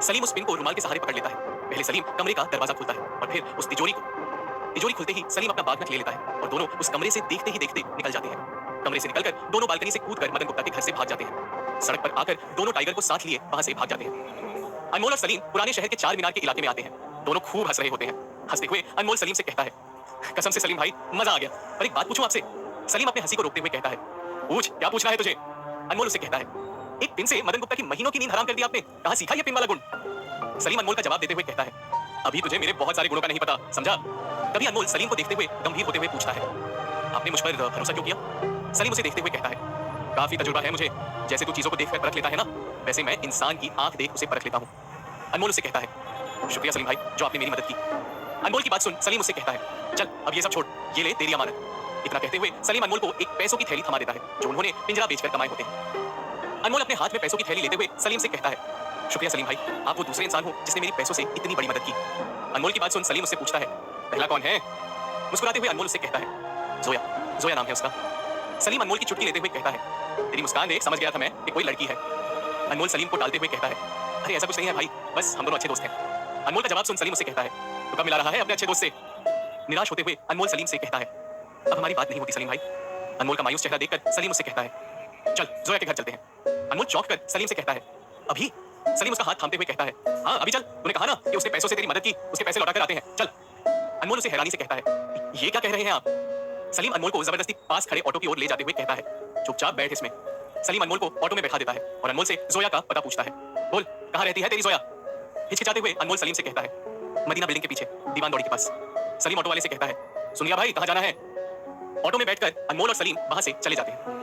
सलीम उस पिन को रुमाल के सहारे पकड़ लेता है। पहले सलीम कमरे का दरवाजा खोलता है और फिर उस तिजोरी खुलते ही सलीम अपना बाघनक ले लेता है और दोनों उस कमरे से देखते ही देखते निकल जाते हैं। कमरे से निकलकर दोनों बालकनी से कूदकर मदन गुप्ता के घर से भाग जाते हैं। सड़क पर आकर दोनों टाइगर को साथ लिए वहां से भाग जाते हैं। अनमोल और सलीम पुराने शहर के चार मीनार के इलाके में आते हैं। दोनों खूब हंस रहे होते हैं। हंसते हुए अनमोल सलीम से कहता है, कसम से सलीम भाई, मजा आ गया। पर एक बात पूछूं आपसे? सलीम अपने हंसी को रोकते हुए कहता है, पूछ, क्या पूछना है तुझे? अनमोल उससे कहता है, एक पिन से मदन गुप्ता की महीनों की नींद हराम कर दी आपने, कहां सीखा ये पिन वाला गुण? सलीम अनमोल का जवाब देते हुए कहता है, अभी तुझे मेरे बहुत सारे गुणों का नहीं पता, समझा? तभी अनमोल सलीम को देखते हुए गंभीर होते हुए पूछता है, आपने मुझ पर भरोसा क्यों किया? सलीम उसे देखते हुए कहता है, काफी तजुर्बा है मुझे, जैसे तू चीजों को देखकर परख लेता है ना, वैसे मैं इंसान की आंख देख उसे परख लेता हूं। अनमोल उससे कहता है, शुक्रिया सलीम भाई, जो आपने मेरी मदद की। अनमोल की बात सुन सलीम उससे कहता है, चल अब ये सब छोड़, ये ले तेरी अमानत। इतना कहते हुए सलीम अनमोल को एक पैसों की थैली थमा देता है जो उन्होंने पिंजरा बेचकर कमाए होते हैं। अनमोल अपने हाथ में पैसों की थैली लेते हुए सलीम से कहता है, शुक्रिया सलीम भाई, आप वो दूसरे इंसान हो जिसने मेरी पैसों से इतनी बड़ी मदद की। अनमोल की बात सुन सलीम उससे पूछता है, पहला कौन है? मुस्कुराते हुए अनमोल उससे कहता है, जोया, जोया नाम है उसका। सलीम अनमोल की चुटकी लेते हुए कहता है, तेरी मुस्कान देख समझ गया था मैं कि कोई लड़की है। अनमोल सलीम को टालते हुए कहता है, अरे ऐसा कुछ नहीं है भाई, बस हम दोनों अच्छे दोस्त हैं। अनमोल का जवाब सुन सलीम उससे कहता है, तो कब मिला रहा है अपने अच्छे दोस्त से? निराश होते हुए अनमोल सलीम से कहता है, अब हमारी बात नहीं होती सलीम भाई। अनमोल का मायूस चेहरा देखकर सलीम उससे कहता है, चल जोया के घर चलते हैं। अनमोल चौंक कर सलीम से कहता है, अभी? सलीम उसका हाथ थामते हुए कहता है, हाँ अभी चल, तूने कहा ना कि उसने पैसों से तेरी मदद की, उसके पैसे लौटा कर आते हैं, चल। अनमोल उसे हैरानी से कहता है, ये क्या कह रहे हैं आप? सलीम अनमोल को जबरदस्ती पास खड़े ऑटो की ओर ले जाते हुए कहता है, चुपचाप बैठ इसमें। सलीम अनमोल को ऑटो में बैठा देता है और अनमोल से जोया का पता पूछता है। बोल, कहाँ रहती है तेरी जोया? हिचकिचाते हुए अनमोल सलीम से कहता है, मदीना बिल्डिंग के पीछे, दीवान दौड़ी के पास। सलीम ऑटो वाले से कहता है, सुनिया भाई, कहाँ जाना है? ऑटो में बैठकर अनमोल और सलीम वहां से चले जाते हैं।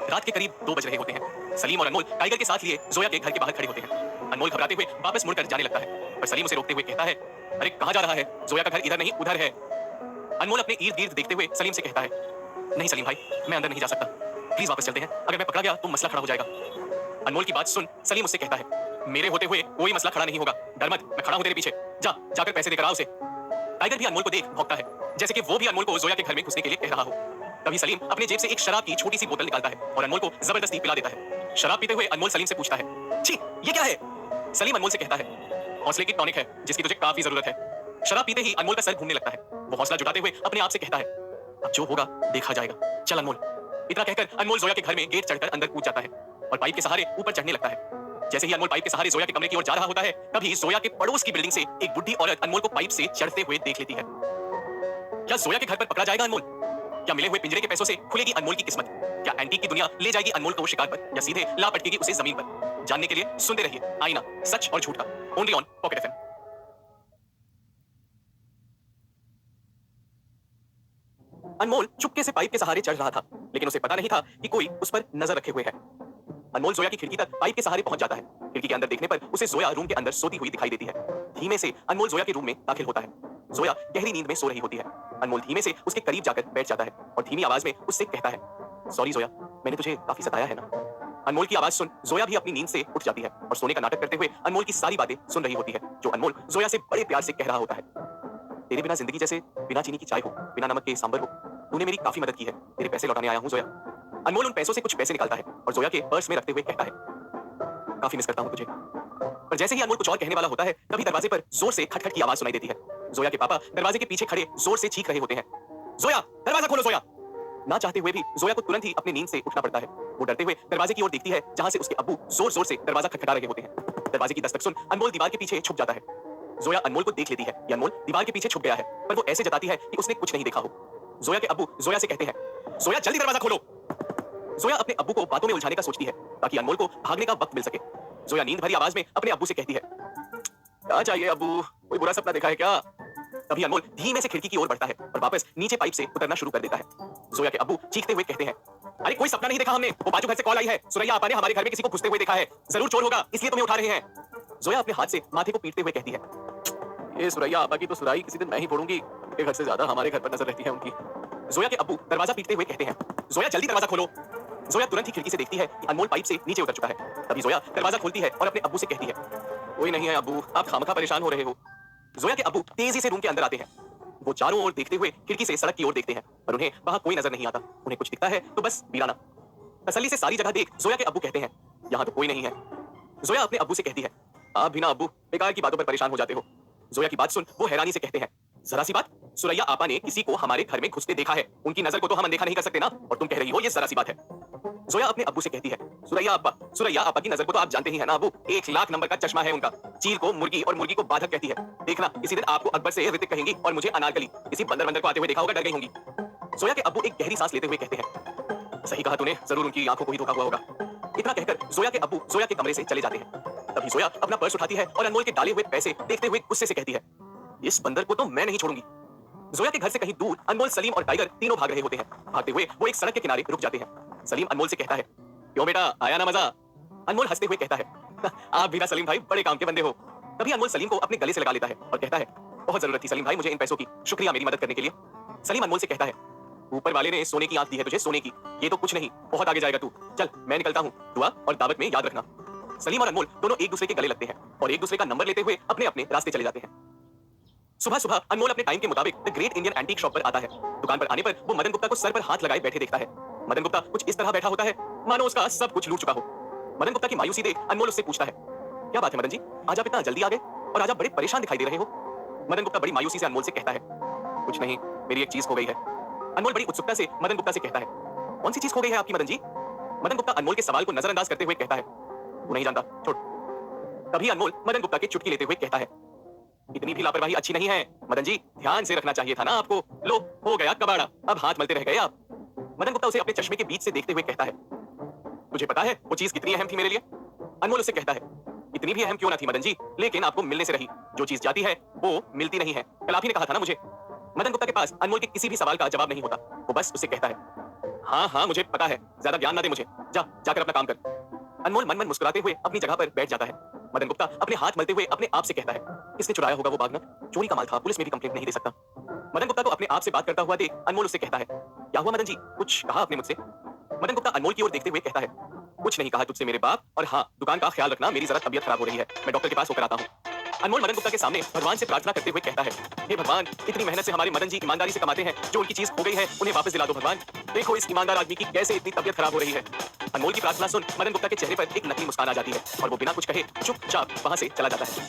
रात के करीब 2 बज रहे होते हैं। सलीम और अनमोल टाइगर के साथ लिए जोया के घर के बाहर खड़े होते हैं। अनमोल घबराते हुए वापस मुड़कर जाने लगता है, पर सलीम उसे रोकते हुए कहता है, अरे कहाँ जा रहा है? जोया का घर इधर नहीं उधर है। अनमोल अपने इर्द गिर्द देखते हुए सलीम से कहता है, नहीं सलीम भाई, मैं अंदर नहीं जा सकता, प्लीज वापस चलते हैं, अगर मैं पकड़ा गया तो मसला खड़ा हो जाएगा। अनमोल की बात सुन सलीम उससे कहता है, मेरे होते हुए कोई मसला खड़ा नहीं होगा, डर मत, मैं खड़ा हूं तेरे पीछे, जा जाकर पैसे देकर आ उसे। टाइगर भी अनमोल को देख भौंकता है, जैसे कि वो भी अनमोल को जोया के घर में घुसने के लिए कह रहा हो। तभी सलीम अपने जेब से एक शराब की छोटी सी बोतल निकालता है और अनमोल को जबरदस्ती पिला देता है। शराब पीते हुए अनमोल सलीम से पूछता है, छी, ये क्या है? सलीम अनमोल से कहता है, हौसले की टॉनिक है जिसकी तुझे काफी जरूरत है। शराब पीते ही अनमोल का सर घूमने लगता है। वो हौसला जुटाते हुए अपने आप से कहता है, अब जो होगा देखा जाएगा, चल अनमोल। इतना कहकर अनमोल जोया के घर में गेट चढ़कर अंदर कूद जाता है और पाइप के सहारे ऊपर चढ़ने लगता है। जैसे ही अनमोल पाइप के सहारे जोया के कमरे की ओर जा रहा होता है, तभी जोया के पड़ोस की बिल्डिंग से एक बुढ़ी औरत अनमोल को पाइप से चढ़ते हुए देख लेती है। क्या जोया के घर पर पकड़ा जाएगा अनमोल? क्या मिले हुए पिंजरे के पैसों से खुलेगी अनमोल की किस्मत? क्या एंटीक की दुनिया ले जाएगी अनमोल को शिकार पर, या सीधे ला पटकेगी उसे जमीन पर? जानने के लिए सुनते रहिए आईना, सच और झूठ का, ओनली ऑन पॉकेट एफएम। अनमोल चुपके से पाइप के सहारे चढ़ रहा था, लेकिन उसे पता नहीं था कि कोई उस पर नजर रखे हुए है। अनमोल जोया की खिड़की तक पाइप के सहारे पहुंच जाता है। खिड़की के अंदर देखने पर उसे जोया रूम के अंदर सोती हुई दिखाई देती है। धीमे से अनमोल जोया के रूम में दाखिल होता है। जोया गहरी नींद में सो रही होती है। अनमोल धीमे से उसके करीब जाकर बैठ जाता है और धीमी आवाज में उससे कहता है, सॉरी जोया, मैंने तुझे काफी सताया है ना? अनमोल की आवाज सुन जोया भी अपनी नींद से उठ जाती है और सोने का नाटक करते हुए अनमोल की सारी बातें सुन रही होती है, जो अनमोल जोया से बड़े प्यार से कह रहा होता है। तेरे बिना जिंदगी जैसे बिना चीनी की चाय हो, बिना नमक के सांभर हो। तूने मेरी काफी मदद की है, तेरे पैसे लौटाने आया हूं जोया। अनमोल उन पैसों से कुछ पैसे निकालता है और जोया के पर्स में रखते हुए कहता है, काफी मिस करता हूं तुझे। पर जैसे ही अनमोल कुछ और कहने वाला होता है, तभी दरवाजे पर जोर से खटखट की आवाज सुनाई देती है। जोया के पापा दरवाजे के पीछे खड़े जोर से चीख रहे होते हैं, जोया, दरवाजा खोलो जोया। ना चाहते हुए भी जोया को तुरंत ही अपनी नींद से उठना पड़ता है। वो डरते हुए दरवाजे की ओर देखती है जहां से उसके अब्बू जोर-जोर से दरवाजा खटखटा रहे होते हैं। दरवाजे की दस्तक सुन अनमोल दीवार के पीछे छुप जाता है। जोया अनमोल को देख लेती है कि अनमोल दीवार के पीछे छुप गया है, पर वो ऐसे जताती है कि उसने कुछ नहीं देखा हो। जोया के अब्बू जोया से कहते हैं, जोया जल्दी दरवाजा खोलो। जोया अपने अब्बू को बातों में उलझाने का सोचती है ताकि अनमोल को भागने का वक्त मिल सके। जोया नींद भरी आवाज में अपने अब्बू से कहती है, क्या चाहिए अब्बू, कोई बुरा सपना देखा है क्या? तभी अनमोल धीमे से खिड़की की ओर बढ़ता है और वापस नीचे पाइप से उतरना शुरू कर देता है। जोया के अब्बू चीखते हुए कहते हैं, अरे कोई सपना नहीं देखा हमने, वो बाजू घर से कॉल आई है, सुरैया आपा ने हमारे घर में किसी को घुसते हुए देखा है, जरूर चोर होगा इसलिए तुम्हें उठा रहे हैं। जोया अपने हाथ से माथे को पीटते हुए कहती है, ये सुरैया आपा की तो सुराई किसी दिन मैं ही फोड़ूंगी, उनके घर से ज्यादा हमारे घर पर नजर रहती है उनकी। जोया के अब्बू दरवाजा पीटते हुए कहते हैं, जोया जल्दी दरवाजा खोलो। जोया तुरंत ही खिड़की से देखती है कि अनमोल पाइप से नीचे उतर चुका है। तभी जोया दरवाजा खोलती है और अपने अब्बू से कहती है, कोई नहीं है अब्बू, आप खामखा परेशान हो रहे हो। जोया के अब्बू तेजी से रूम के अंदर आते हैं। वो चारों ओर देखते हुए खिड़की से सड़क की ओर देखते हैं, पर उन्हें वहां कोई नजर नहीं आता। उन्हें कुछ दिखता है तो बस वीराना। तसल्ली से सारी जगह देख जोया के अब्बू कहते हैं, यहाँ तो कोई नहीं है। जोया अपने अब्बू से कहती है, आप भी ना अब्बू बेकार की बातों पर परेशान हो जाते हो। जोया की बात सुन वो हैरानी से कहते हैं, जरा सी बात, सुरैया आपा ने किसी को हमारे घर में घुसते देखा है, उनकी नजर को तो हम अनदेखा नहीं कर सकते ना, और तुम कह रही हो ये जरा सी बात है। जोया अपने अब्बू से कहती है, सुरैया आपा की नजर को तो आप जानते ही है ना अब्बू, 1,00,000 नंबर का चश्मा है उनका। चील को मुर्गी और मुर्गी को बाधक कहती है। देखना इसी दिन आपको अकबर से ऋतिक कहेंगी और मुझे अनारकली। किसी बंदर को आते हुए देखा होगा, डर गई होंगी। जोया के अब्बू एक गहरी सांस लेते हुए कहते हैं, सही कहा तूने, जरूर उनकी आंखों को ही धोखा हुआ होगा। इतना कहकर जोया के अब्बू जोया के कमरे से चले जाते हैं। तभी जोया अपना पर्स उठाती है और अनमोल के डाले हुए पैसे देखते हुए गुस्से से कहती है, इस बंदर को तो मैं नहीं छोड़ूंगी। जोया के घर से कहीं दूर अनमोल, सलीम और टाइगर तीनों भाग रहे होते हैं। भागते हुए वो एक सड़क के किनारे रुक जाते हैं। सलीम अनमोल से कहता है, क्यों बेटा, आया ना मजा? अनमोल हंसते हुए कहता है, आप भी ना सलीम भाई बड़े काम के बंदे हो। तभी अनमोल सलीम को अपने गले से लगा लेता है और कहता है, बहुत जरूरत थी सलीम भाई मुझे इन पैसों की, शुक्रिया मेरी मदद करने के लिए। सलीम अनमोल से कहता है, ऊपर वाले ने सोने की आंख दी है तुझे, सोने की, ये तो कुछ नहीं, बहुत आगे जाएगा तू। चल मैं निकलता हूँ, दुआ और दावत में याद रखना। सलीम और अनमोल दोनों एक दूसरे के गले लगते हैं और एक दूसरे का नंबर लेते हुए अपने अपने रास्ते चले जाते हैं। सुबह सुबह अनमोल अपने टाइम के मुताबिक the great Indian antique shop पर आता है। दुकान पर आने पर वो मदन गुप्ता को सर पर हाथ लगाए बैठे देखता है। मदन गुप्ता कुछ इस तरह बैठा होता है मानो उसका सब कुछ लूट चुका हो। मदन गुप्ता की मायूसी देख अनमोल उससे पूछता है, क्या बात है मदन जी, आज आप इतना जल्दी आ गए और आज आप बड़े परेशान दिखाई दे रहे हो। मदन गुप्ता बड़ी मायूसी से अनमोल से कहता है, कुछ नहीं, मेरी एक चीज खो गई है। अनमोल बड़ी उत्सुकता से मदन गुप्ता से कहता है, कौन सी चीज खो गई है आपकी मदन जी? मदन गुप्ता अनमोल के सवाल को नजरअंदाज करते हुए कहता है, तू नहीं जानता, छोड़। तभी अनमोल मदन गुप्ता की चुटकी लेते हुए कहता है, इतनी भी लापरवाही अच्छी नहीं है मदन जी, ध्यान से रखना चाहिए था ना आपको। लो हो गया कबाड़ा, अब हाथ मलते रह गए आप। मदन गुप्ता उसे अपने चश्मे के बीच से देखते हुए कहता है, तुझे पता है वो चीज कितनी अहम थी मेरे लिए? अनमोल उससे कहता है, इतनी भी अहम क्यों ना थी मदन जी, लेकिन आपको मिलने से रही। जो चीज जाती है वो मिलती नहीं है, कल आप ही ने कहा था ना मुझे। मदन गुप्ता के पास अनमोल के किसी भी सवाल का जवाब नहीं होता। वो बस उससे कहता है, हाँ हाँ मुझे पता है, ज्यादा ज्ञान ना दे मुझे, जाकर अपना काम कर। अनमोल मन मन मुस्कुराते हुए अपनी जगह पर बैठ जाता है। मदन गुप्ता अपने हाथ मलते हुए अपने आप से कहता है, किसने चुराया होगा वो बागनट? चोरी का माल था, पुलिस में भी कंप्लेंट नहीं दे सकता। मदन गुप्ता को अपने आप से बात करता हुआ देख अनमोल उससे कहता है, क्या हुआ मदन जी, कुछ कहा आपने मुझसे? मदन गुप्ता अनमोल की ओर देखते हुए कहता है, कुछ नहीं कहा तुझसे मेरे बाप, और हाँ दुकान का ख्याल रखना, मेरी जरा तबीयत खराब हो रही है, मैं डॉक्टर के पास होकर आता हूँ। अनमोल मदन गुप्ता के सामने भगवान से प्रार्थना करते हुए कहता है, हे भगवान, इतनी मेहनत से हमारे मदन जी ईमानदारी से कमाते हैं, जो उनकी चीज खो गई है उन्हें वापस दिला दो भगवान। देखो इस ईमानदार आदमी की कैसे इतनी तबीयत खराब हो रही है। अनमोल की प्रार्थना सुन मदन गुप्ता के चेहरे पर एक नकली मुस्कान आ जाती है और वो बिना कुछ कहे चुपचाप वहां से चला जाता है।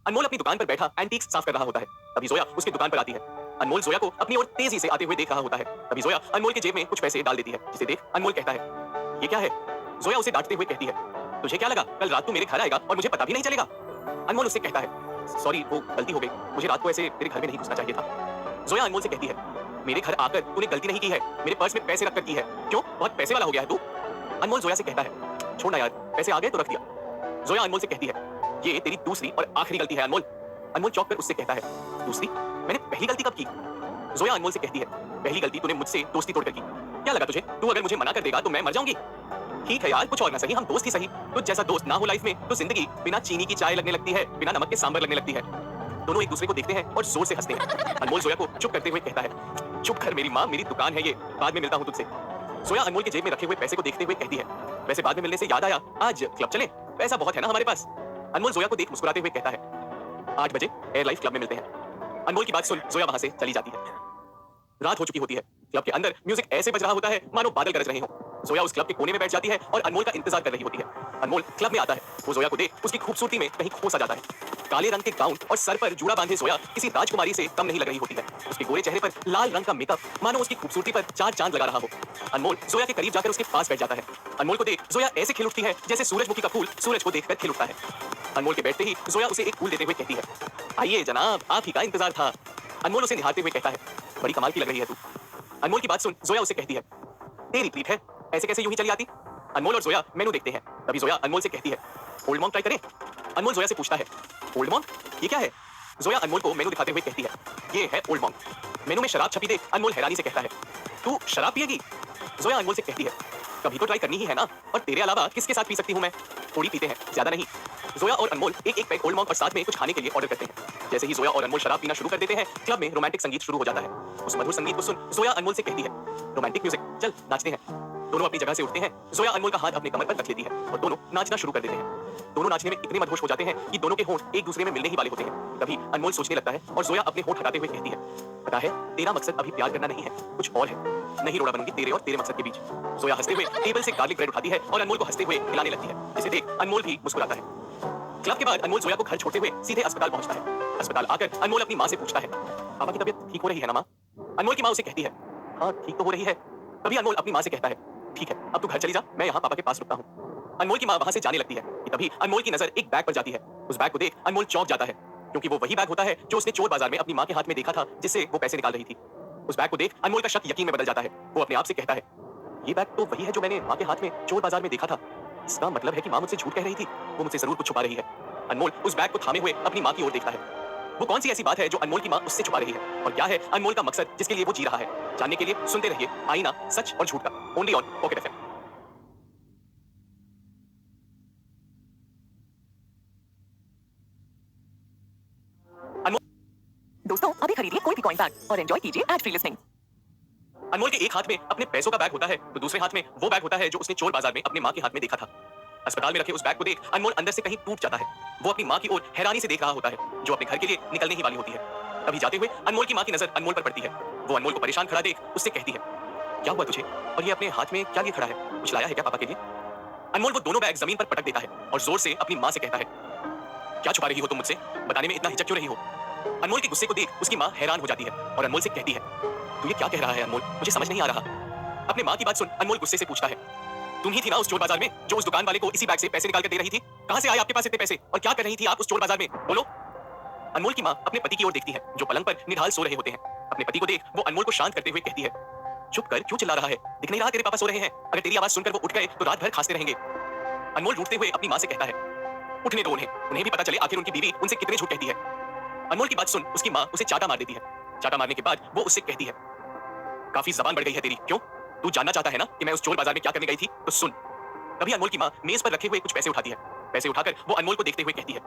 अनमोल अपनी दुकान पर बैठा एंटीक्स साफ कर रहा होता है। तभी जोया उसकी दुकान पर आती है। अनमोल जोया को अपनी ओर तेजी से आते हुए देख रहा होता है। तभी जोया अनमोल की जेब में कुछ पैसे डाल देती है, जिसे देख अनमोल कहता है, ये क्या है? जोया उसे डांटते हुए कहती है, तुझे क्या लगा कल रात तू मेरे घर आएगा और मुझे पता भी नहीं चलेगा? अनमोल उससे कहता है, सॉरी वो गलती हो गई, मुझे रात को ऐसे तेरे घर में नहीं घुसना चाहिए था। जोया अनमोल से कहती है, मेरे घर आकर तूने गलती नहीं की है, मेरे पर्स में पैसे रखकर की है। क्यों, बहुत पैसे वाला हो गया है तू? अनमोल जोया से कहता है, छोड़ ना यार, पैसे आ गए तो रख दिया। जोया अनमोल से कहती है, ये तेरी दूसरी और आखिरी गलती है अनमोल। अनमोल चौंक कर उससे कहता है, दूसरी? मैंने पहली गलती कब की? जोया अनमोल से कहती है, पहली गलती तूने मुझसे दोस्ती तोड़कर की। क्या लगा तुझे, तू अगर मुझे मना कर देगा तो मैं मर जाऊंगी? ठीक है यार, कुछ और ना सही, हम दोस्त ही सही। तो जैसा दोस्त ना हो लाइफ में तो जिंदगी बिना चीनी की चाय लगने लगती है, बिना नमक के सांभर लगने लगती है। दोनों एक दूसरे को देखते हैं और जोर से हंसते हैं। अनमोल जोया को चुप करते हुए कहता है, चुप कर मेरी माँ, मेरी दुकान है ये, बाद में मिलता हूँ तुझसे। जोया अनमोल के जेब में रखे हुए पैसे को देखते हुए कहती है, वैसे बाद में मिलने से याद आया, आज क्लब चले, पैसा बहुत है ना हमारे पास। अनमोल जोया को देख मुस्कुराते हुए कहता है, 8 बजे एयर लाइफ क्लब में मिलते हैं। अनमोल की बात सुन जोया वहां से चली जाती है। रात हो चुकी होती है। क्लब के अंदर म्यूजिक ऐसे बज रहा होता है मानो बादल गरज रहे हो। जोया उस क्लब के कोने में बैठ जाती है और अनमोल का इंतजार कर रही होती है। अनमोल क्लब में आता है। वो जोया को देख उसकी खूबसूरती में कहीं खो सा जाता है। काले रंग के गाउन और सर पर जूड़ा बांधे जोया किसी राजकुमारी से कम नहीं लग रही होती है। उसके गोरे चेहरे पर लाल रंग का मेकअप मानो उसकी खूबसूरती पर चार चांद लगा रहा हो। अनमोल जोया के करीब जाकर उसके पास बैठ जाता है। अनमोल को देख जोया ऐसे खिल उठती है जैसे सूरजमुखी का फूल सूरज को देखकर खिल उठता है। अनमोल के बैठते ही जोया उसे एक फूल देते हुए कहती है, आइए जनाब, आप ही का इंतजार था। अनमोल उसे निहारते हुए कहता है, बड़ी कमाल की लग रही है तू। अनमोल की बात सुन जोया उसे कहती है, तेरी ट्रीट है, ऐसे कैसे यूं ही चली आती। अनमोल और जोया मेनू देखते हैं। तभी जोया अनमोल से कहती है, ओल्ड मॉन्क ट्राई करें। अनमोल जोया से पूछता है, ओल्ड मॉन्क ये क्या है। जोया अनमोल को मेनू दिखाते हुए कहती है, ये है ओल्ड मॉन्क। मेनू में शराब छपी देख अनमोल हैरानी से कहता है, तू शराब पिएगी। जोया अनमोल से कहती है, कभी तो ट्राई करनी ही है ना, और तेरे अलावा किसके साथ पी सकती हूँ मैं। थोड़ी पीते हैं, ज्यादा नहीं। जोया और अनमोल एक एक पैक ओल्ड मॉन्क और साथ में कुछ खाने के लिए ऑर्डर करते हैं। जैसे ही जोया और अनमोल शराब पीना शुरू कर देते हैं, क्लब में रोमांटिक संगीत शुरू हो जाता है। उस मधुर संगीत को सुन जोया अनमोल से कहती है, रोमांटिक म्यूजिक, चल नाचते हैं। दोनों अपनी जगह से उठते हैं। जोया अनमोल का हाथ अपने कमर पर रख लेती है और दोनों नाचना शुरू कर देते हैं। दोनों नाचने में इतने मदहोश हो जाते हैं कि दोनों के होंठ एक दूसरे में मिलने ही वाले होते हैं। तभी अनमोल सोचने लगता है और जोया अपने होंठ हटाते हुए कहती है, पता है तेरा मकसद अभी प्यार करना नहीं है, कुछ और है। नहीं रोड़ा बनूंगी तेरे और तेरे मकसद के बीच। जोया हंसते हुए टेबल से गार्लिक ब्रेड उठाती है और अनमोल को हंसते हुए खिलाने लगती है, जिसे देख अनमोल भी मुस्कुराता है। क्लब के बाद अनमोल जोया को घर छोड़ते हुए सीधे अस्पताल पहुंचता है। अस्पताल आकर अनमोल अपनी मां से पूछता है, पापा की तबीयत ठीक हो रही है ना मां। अनमोल की मां उसे कहती है, हाँ ठीक तो हो रही है। तभी अनमोल अपनी मां से कहता है, ठीक है अब तू घर चली जा, मैं यहाँ पापा के पास रुकता हूँ। अनमोल की मां वहां से जाने लगती है कि तभी अनमोल की नजर एक बैग पर जाती है। उस बैग को देख अनमोल चौंक जाता है, क्योंकि वो वही बैग होता है जो उसने चोर बाजार में अपनी मां के हाथ में देखा था, जिससे वो पैसे निकाल रही थी। उस बैग को देख अनमोल का शक यकीन में बदल जाता है। वो अपने आप से कहता है, ये बैग तो वही है जो मैंने मां के हाथ में चोर बाजार में देखा था। इसका मतलब है कि मां मुझसे झूठ कह रही थी, वो मुझसे जरूर कुछ छुपा रही है। अनमोल उस बैग को थामे हुए अपनी मां की ओर देखता है। वो कौन सी ऐसी बात है जो अनमोल की मां उससे छुपा रही है, और क्या है अनमोल का मकसद जिसके लिए वो जी रहा है। जानने के लिए सुनते रहिए आईना सच और झूठ का, ओनली ऑन पॉकेट एफएम। दोस्तों अभी खरीदिए कोई भी कॉइन बैग और एंजॉय कीजिए एड फ्री लिसनिंग। अनमोल के एक हाथ में अपने पैसों का बैग होता है तो दूसरे हाथ में वो बैग होता है जो उसने चोर बाजार में अपने मां के हाथ में देखा था। अस्पताल में रखे उस बैग को देख अनमोल अंदर से कहीं टूट जाता है। वो अपनी मां की ओर हैरानी से देख रहा होता है, जो अपने घर के लिए निकलने ही वाली होती है। तभी जाते हुए अनमोल की मां की नजर अनमोल पर पड़ती है। वो अनमोल को परेशान खड़ा देख उससे कहती है, क्या हुआ तुझे, और ये अपने हाथ में क्या लिए खड़ा है, कुछ लाया है क्या पापा के लिए। अनमोल वो दोनों बैग जमीन पर पटक देता है और जोर से अपनी मां से कहता है, क्या छुपा रही हो तुम मुझसे, बताने में इतना हिचक क्यों रही हो। अनमोल के गुस्से को देख उसकी मां हैरान हो जाती है और अनमोल से कहती है, तू ये क्या कह रहा है अनमोल, मुझे समझ नहीं आ रहा। अपने मां की बात सुन अनमोल गुस्से से पूछता है, तुम ही थी ना उस चोर बाजार में जो उस दुकान वाले को इसी बैग से पैसे निकाल कर दे रही थी। कहां से आए आपके पास इतने पैसे, और क्या कर रही थी आप उस चोर बाजार में, बोलो। अनमोल की मां अपने पति की ओर देखती है जो पलंग पर निढाल सो रहे होते हैं। अपने पति को देख वो अनमोल को शांत करते हुए कहती है, चुप कर, क्यों चिल्ला रहा है, दिख नहीं रहा तेरे पापा सो रहे हैं, अगर तेरी आवाज सुनकर वो उठ गए तो रात भर खांसते रहेंगे। अनमोल रूठते हुए अपनी मां से कहता है, उठने दो उन्हें भी पता चले आखिर उनकी बीवी उनसे कितने झूठ कहती है। अनमोल की बात सुन उसकी मां उसे चाटा मार देती है। चाटा मारने के बाद वो उससे कहती है, काफी जबान बढ़ गई है तेरी, क्यों, तू जानना चाहता है ना कि मैं उस चोर बाजार में क्या करने गई थी, तो सुन। तभी अनमोल की मां मेज पर रखे हुए कुछ पैसे उठाती है। पैसे उठाकर वो अनमोल को देखते हुए कहती है,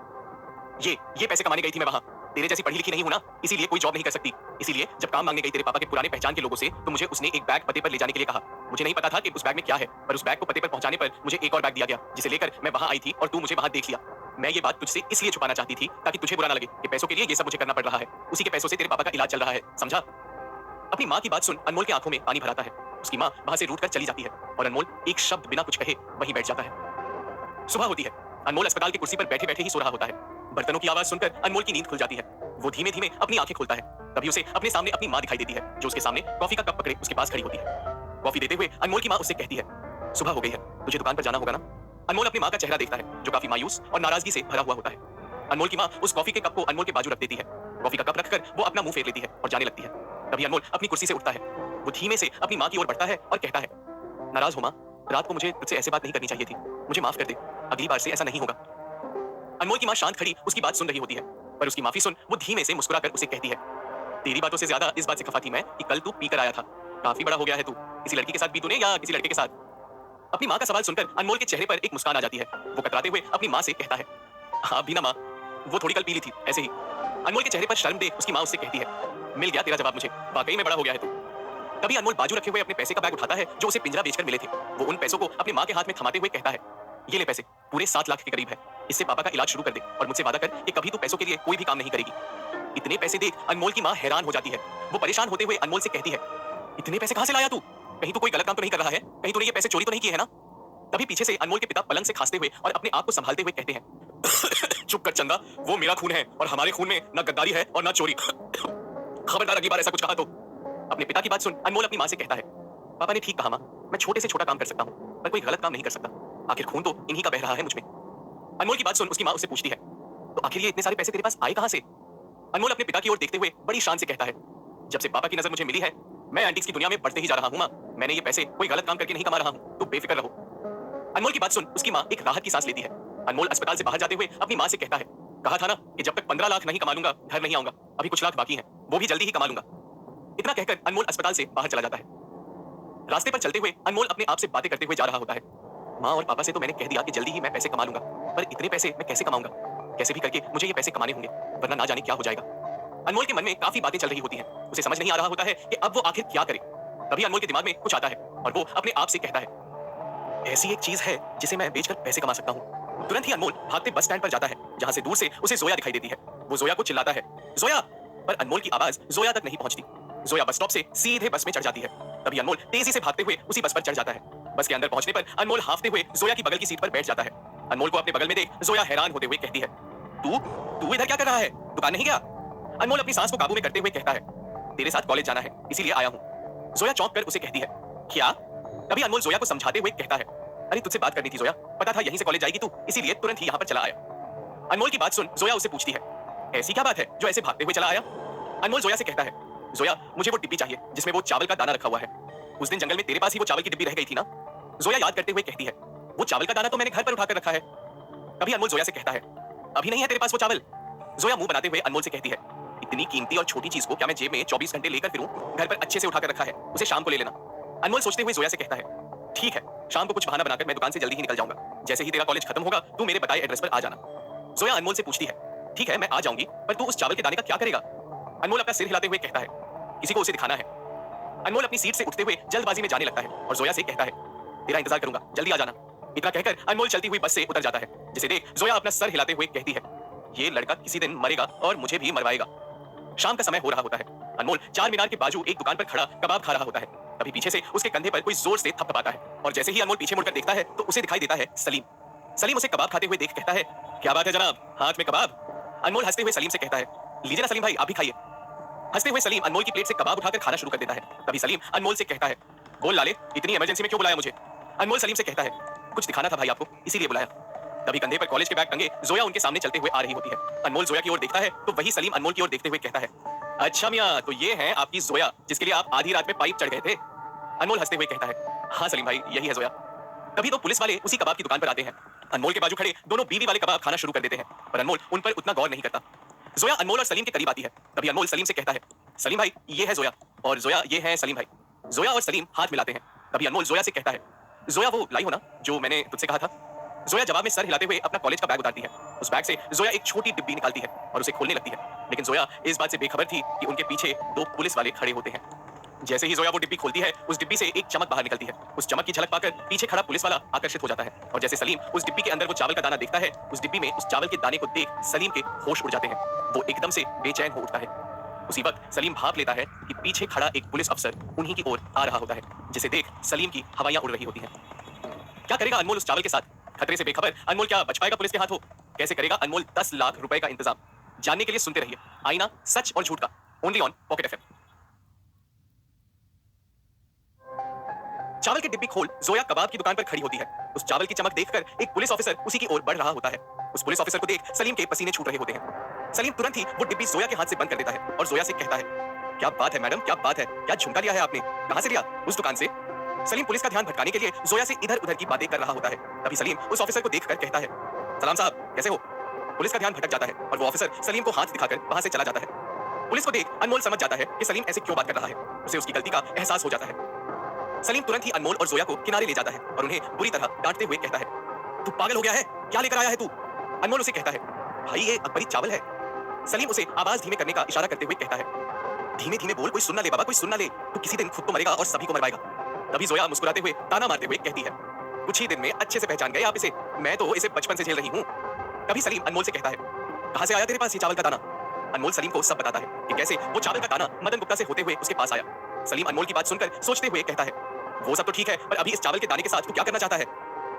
ये पैसे कमाने गई थी मैं वहां, तेरे जैसी पढ़ी लिखी नहीं हूं ना, इसीलिए कोई जॉब नहीं कर सकती। इसीलिए जब काम मांगने गई तेरे पापा के पुराने पहचान के लोगों से, तो मुझे उसने एक बैग पते पर ले जाने के लिए कहा। मुझे नहीं पता था कि उस बैग में क्या है, पर उस बैग को पते पर पहुंचाने पर मुझे एक और बैग दिया गया, जिसे लेकर मैं वहां आई थी और तू मुझे वहां देख लिया। मैं ये बात तुझसे इसलिए छुपाना चाहती थी ताकि तुझे बुरा ना लगे कि पैसों के लिए ये सब मुझे करना पड़ रहा है। उसी के पैसों से तेरे पापा का इलाज चल रहा है, समझा। अपनी मां की बात सुन अनमोल की आंखों में पानी भर आता है। उसकी मां वहां से रूठकर चली जाती है और अनमोल एक शब्द बिना कुछ कहे वहीं बैठ जाता है। सुबह होती है। अनमोल अस्पताल की कुर्सी पर बैठे बैठे ही सो रहा होता है। बर्तनों की आवाज सुनकर अनमोल की नींद खुल जाती है। वो धीमे धीमे अपनी आंखें खोलता है। तभी उसे अपने सामने अपनी मां दिखाई देती है, जो उसके सामने कॉफी का कप पकड़े उसके पास खड़ी होती है। कॉफी देते हुए अनमोल की मां उससे कहती है, सुबह हो गई है, तुझे दुकान पर जाना होगा ना। अनमोल अपनी मां का चेहरा देखता है जो काफी मायूस और नाराजगी से भरा हुआ होता है। अनमोल की मां उस कॉफी के कप को अनमोल के बाजू रख देती है। कॉफी का कप रखकर वो अपना मुंह फेर लेती है और जाने लगती है। तभी अनमोल अपनी कुर्सी से उठता है। वो धीमे से अपनी मां की ओर बढ़ता है और कहता है, नाराज हो मां, रात को मुझे तुझसे ऐसे बात नहीं करनी चाहिए थी, मुझे माफ कर दे, अगली बार से ऐसा नहीं होगा। अनमोल की मां शांत खड़ी उसकी बात सुन रही होती है, पर उसकी माफी सुन वो धीमे से मुस्कुराकर उसे कहती है, तेरी बातों से ज्यादा इस बात से खफा थी मैं कि कल तू पीकर आया था। काफी बड़ा हो गया है तू, किसी लड़की के साथ भी तूने या किसी लड़के के साथ। अपनी मां का सवाल सुनकर अनमोल के चेहरे पर एक मुस्कान आ जाती है। वो कतराते हुए अपनी मां से कहता है, हाँ भी ना मां, वो थोड़ी कल पी ली थी ऐसे ही। अनमोल के चेहरे पर शर्म देख उसकी मां उससे कहती है, मिल गया तेरा जवाब मुझे, वाकई में बड़ा हो गया है तू। तभी अनमोल बाजू रखे हुए अपने पैसे का बैग उठाता है जो उसे पिंजरा बेचकर मिले थे। वो उन पैसों को अपनी मां के हाथ में थमाते हुए कहता है, ये ले पैसे, पूरे 7 लाख के करीब है, इससे पापा का इलाज शुरू कर दे और मुझसे वादा कर कि कभी तू पैसों के लिए कोई भी काम नहीं करेगी। इतने पैसे देख अनमोल की मां हैरान हो जाती है। वो परेशान होते हुए अनमोल से कहती है, इतने पैसे कहां से लाया तू, कहीं तू कोई गलत काम तो नहीं कर रहा है, कहीं तूने ये पैसे चोरी तो नहीं किए हैं ना। तभी पीछे से अनमोल के पिता पलंग से खांसते हुए और अपने आप को संभालते हुए कहते हैं चुप कर चंदा, वो मेरा खून है और हमारे खून में ना गद्दारी है और ना चोरी। खबरदार अगली बार ऐसा कुछ कहा तो। अपने पिता की बात सुन अनमोल अपनी मां से कहता है, पापा ने ठीक कहा मां, मैं छोटे से छोटा काम कर सकता हूं पर कोई गलत काम नहीं कर सकता, आखिर खून तो इन्हीं का बह रहा है मुझ में। अनमोल की बात सुन उसकी मां उससे पूछती है, तो आखिर ये इतने सारे पैसे तेरे पास आए कहां से? अनमोल अपने पिता की ओर देखते हुए बड़ी शान से कहता है, जब से पापा की नजर मुझे मिली है मैं एंटीक्स की दुनिया में बढ़ते ही जा रहा हूं मां, मैंने ये पैसे कोई गलत काम करके नहीं कमा रहा हूं, तो बेफिक्र रहो। अनमोल की बात सुन उसकी मां एक राहत की सांस लेती है। अनमोल अस्पताल से बाहर जाते हुए अपनी मां से कहता है, कहा था ना कि जब तक 15 लाख नहीं कमा लूंगा घर नहीं आऊंगा, अभी कुछ लाख बाकी हैं, वो भी जल्दी ही कमा लूंगा। इतना कहकर अनमोल अस्पताल से बाहर चला जाता है। रास्ते पर चलते हुए अनमोल अपने आप से बातें करते हुए जा रहा होता है, मां और पापा से तो मैंने कह दिया कि जल्दी ही मैं पैसे कमा लूंगा, पर इतने पैसे मैं कैसे कमाऊंगा? कैसे भी करके मुझे ये पैसे कमाने होंगे, वरना ना जाने क्या हो जाएगा। अनमोल के मन में काफी बातें चल रही होती हैं, उसे समझ नहीं आ रहा होता है कि अब वो आखिर क्या करे। तभी अनमोल के दिमाग में कुछ आता है और वो अपने आप से कहता है, ऐसी एक चीज है जिसे मैं बेचकर पैसे कमा सकता हूं। तुरंत ही अनमोल भागते बस स्टैंड पर जाता है, जहां से दूर से उसे जोया दिखाई देती है। वो जोया को चिल्लाता है, जोया, पर अनमोल की आवाज जोया तक नहीं पहुंचती। जोया बस स्टॉप से सीधे बस में चढ़ जाती है। तभी अनमोल तेजी से भागते हुए उसी बस पर चढ़ जाता है। बस के अंदर पहुंचने पर अनमोल हांफते हुए जोया की बगल की सीट पर बैठ जाता है। अनमोल को अपने बगल में देख जोया हैरान होते हुए कहती है, तू तू इधर क्या कर रहा है? दुकान नहीं गया? अनमोल अपनी सांस को काबू में करते हुए कहता है, तेरे साथ कॉलेज जाना है इसीलिए आया हूं। जोया चौंक कर उसे कहती है, क्या? तभी अनमोल जोया को समझाते हुए कहता है, अरे तुझसे बात करनी थी जोया, पता था यहीं से कॉलेज जाएगी तू, इसीलिए तुरंत ही यहाँ पर चला आया। अनमोल की बात सुन जोया उसे पूछती है, ऐसी क्या बात है जो ऐसे भागते हुए चला आया? अनमोल जोया से कहता है, जोया मुझे वो डिब्बी चाहिए जिसमें वो चावल का दाना रखा हुआ है। उस दिन जंगल में तेरे पास ही वो चावल की डिब्बी रह गई थी ना? जोया याद करते हुए कहती है, वो चावल का दाना तो मैंने घर पर उठाकर रखा है। तभी अनमोल जोया से कहता है, अभी नहीं है तेरे पास वो चावल? जोया मुंह बनाते हुए अनमोल से कहती है, इतनी कीमती और छोटी चीज को क्या मैं जेब में 24 घंटे लेकर फिरूं? घर पर अच्छे से उठाकर रखा है, उसे शाम को ले लेना। अनमोल सोचते हुए जोया से कहता है, ठीक है, शाम को कुछ बहाना बनाकर मैं दुकान से जल्दी ही निकल जाऊंगा। जैसे ही तेरा कॉलेज खत्म होगा तू मेरे बताए एड्रेस पर आ जाना। जोया अनमोल से पूछती है, ठीक है मैं आ जाऊंगी, पर तू उस चावल के दाने का क्या करेगा? अनमोल अपना सिर हिलाते हुए कहता है, किसी को उसे दिखाना है। अनमोल अपनी सीट से उठते हुए जल्दबाजी में जाने लगता है और जोया से कहता है, तेरा इंतजार करूंगा, जल्दी आ जाना। इतना कहकर अनमोल चलती हुई बस से उतर जाता है, जिसे देख जोया अपना सर हिलाते हुए कहती है, ये लड़का किसी दिन मरेगा और मुझे भी मरवाएगा। शाम का समय हो रहा होता है। अनमोल चार मीनार के बाजू एक दुकान पर खड़ा कबाब खा रहा होता है। तभी पीछे से उसके कंधे पर कोई जोर से थपथपाता है और जैसे ही अनमोल पीछे मुड़कर देखता है तो उसे दिखाई देता है सलीम। सलीम उसे कबाब खाते हुए देख कहता है, क्या बात है जनाब, हाथ में कबाब? अनमोल हंसते हुए सलीम से कहता है, लीजिए ना सलीम भाई, आप भी खाइए। हंसते हुए सलीम अनमोल की प्लेट से कबाब उठाकर खाना शुरू कर देता है। तभी सलीम अनमोल से कहता है, बोल लाले, इतनी इमरजेंसी में क्यों बुलाया मुझे? अनमोल सलीम से कहता है, कुछ दिखाना था भाई आपको, इसीलिए बुलाया। तभी कंधे पर कॉलेज के बैग टंगे जोया उनके सामने चलते हुए आ रही होती है। अनमोल जोया की ओर देखता है तो वही सलीम अनमोल की ओर देखते हुए कहता है, अच्छा मियां, तो ये है आपकी जोया जिसके लिए आप आधी रात में पाइप चढ़ गए थे? अनमोल हंसते हुए कहता है, हाँ सलीम भाई, यही है जोया। तभी तो पुलिस वाले उसी कबाब की दुकान पर आते हैं। अनमोल के बाजू खड़े दोनों बीवी वाले कबाब खाना शुरू कर देते हैं, पर अनमोल उन पर उतना गौर नहीं करता। जोया अनमोल और सलीम के करीब आती है। तभी अनमोल सलीम से कहता है, सलीम भाई ये है जोया, और जोया ये है सलीम भाई। जोया और सलीम हाथ मिलाते हैं। तभी अनमोल जोया से कहता है, जोया वो लाई हो ना जो मैंने तुझसे कहा था? जोया जवाब में सर हिलाते हुए अपना कॉलेज का बैग उतारती है। उस बैग से जोया एक छोटी डिब्बी निकालती है और उसे खोलने लगती है, लेकिन जोया इस बात से बेखबर थी कि उनके पीछे दो पुलिस वाले खड़े होते हैं। जैसे ही जोया वो डिब्बी खोलती है उस डिब्बी से एक चमक बाहर निकलती है। उस चमक की झलक पाकर पीछे खड़ा पुलिस वाला आकर्षित हो जाता है और जैसे सलीम उस डिब्बी के अंदर वो चावल का दाना देखता है, उस डिब्बी में उस चावल के दाने को देख सलीम के होश उड़ जाते हैं। वो एकदम से बेचैन हो उठता है। उसी वक्त सलीम भाप लेता है कि पीछे खड़ा एक पुलिस अफसर उन्हीं की ओर आ रहा होता है, जिसे देख सलीम की हवाइयां उड़ रही होती हैं। क्या करेगा अनमोल उस चावल के साथ? खतरे से बेखबर अनमोल क्या बच पाएगा पुलिस के हाथों? कैसे करेगा अनमोल 10 लाख रुपए का इंतजाम? जानने के लिए सुनते रहिए आईना सच और झूठ का, ओनली ऑन पॉकेट एफएम। चावल की डिब्बी खोल जोया कबाब की दुकान पर खड़ी होती है। उस चावल की चमक देखकर एक पुलिस ऑफिसर उसी की ओर बढ़ रहा होता है। उस पुलिस ऑफिसर को देख सलीम के पसीने छूट रहे होते हैं। सलीम तुरंत ही वो डिब्बी जोया के हाथ से बंद कर देता है और जोया से कहता है, क्या बात है मैडम, क्या बात है, क्या झुमका लिया है आपने? कहां से लिया? उस दुकान से। सलीम पुलिस का ध्यान भटकाने के लिए जोया से इधर उधर की बातें कर रहा होता है। तभी सलीम उस ऑफिसर को देखकर कहता है, सलाम साहब, कैसे हो? पुलिस का ध्यान भटक जाता है और वो ऑफिसर सलीम को हाथ दिखाकर वहां से चला जाता है। पुलिस को देख अनमोल समझ जाता है कि सलीम ऐसे क्यों बात कर रहा है। उसे उसकी गलती का एहसास हो जाता है। सलीम तुरंत ही अनमोल और जोया को किनारे ले जाता है और उन्हें बुरी तरह डांटते हुए कहता है, तू पागल हो गया है? क्या लेकर आया है तू? अनमोल उसे कहता है, भाई ये अकबरी चावल है। सलीम उसे आवाज धीमे करने का इशारा करते हुए कहता है, धीमे धीमे बोल, कोई सुन ना ले बाबा, कोई सुन ना ले, तू किसी दिन खुद तो मरेगा और सभी को मरवाएगा। तभी जोया मुस्कुराते हुए ताना मारते हुए कहती है, कुछ ही दिन में अच्छे से पहचान गए आप इसे, मैं तो इसे बचपन से झेल रही हूँ। तभी सलीम अनमोल से कहता है, कहां से आया तेरे पास ये चावल का दाना? अनमोल सलीम को सब बताता है कि कैसे वो चावल का दाना मदन गुप्ता से होते हुए उसके पास आया। सलीम अनमोल की बात सुनकर सोचते हुए कहता है, वो सब तो ठीक है, पर अभी इस चावल के दाने के साथ तू क्या करना चाहता है?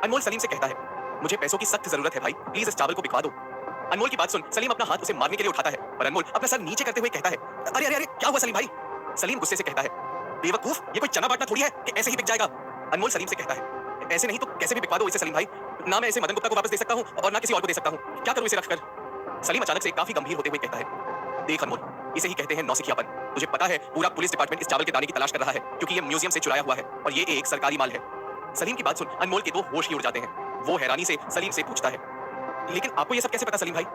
अनमोल सलीम से कहता है, मुझे पैसों की सख्त जरूरत है भाई, प्लीज इस चावल को बिकवा दो। अनमोल की बात सुन सलीम अपना हाथ उसे मारने के लिए उठाता है, पर अनमोल अपना सर नीचे करते हुए कहता है, अरे अरे अरे क्या हुआ सलीम भाई? सलीम गुस्से से कहता है, बेवकूफ, ये कोई चना बांटना थोड़ी है कि ऐसे ही बिक जाएगा। अनमोल सलीम से कहता है, ऐसे नहीं तो कैसे भी बिकवा दो इसे सलीम भाई, ना मैं इसे मदन गुप्ता को वापस दे सकता हूँ और ना किसी और को दे सकता हूँ, क्या करूँ इसे रखकर? सलीम अचानक से काफी गंभीर होते हुए कहता है, देख अनमोल, इसे ही कहते हैं नौसिखियापन। तुझे पता है पूरा पुलिस डिपार्टमेंट इस चावल के दाने की तलाश कर रहा है क्योंकि ये म्यूजियम से चुराया हुआ है और ये एक सरकारी माल है। सलीम की बात सुन अनमोल के तो होश ही उड़ जाते हैं। वो हैरानी से सलीम से पूछता है, लेकिन आपको ये सब कैसे पता सलीम भाई?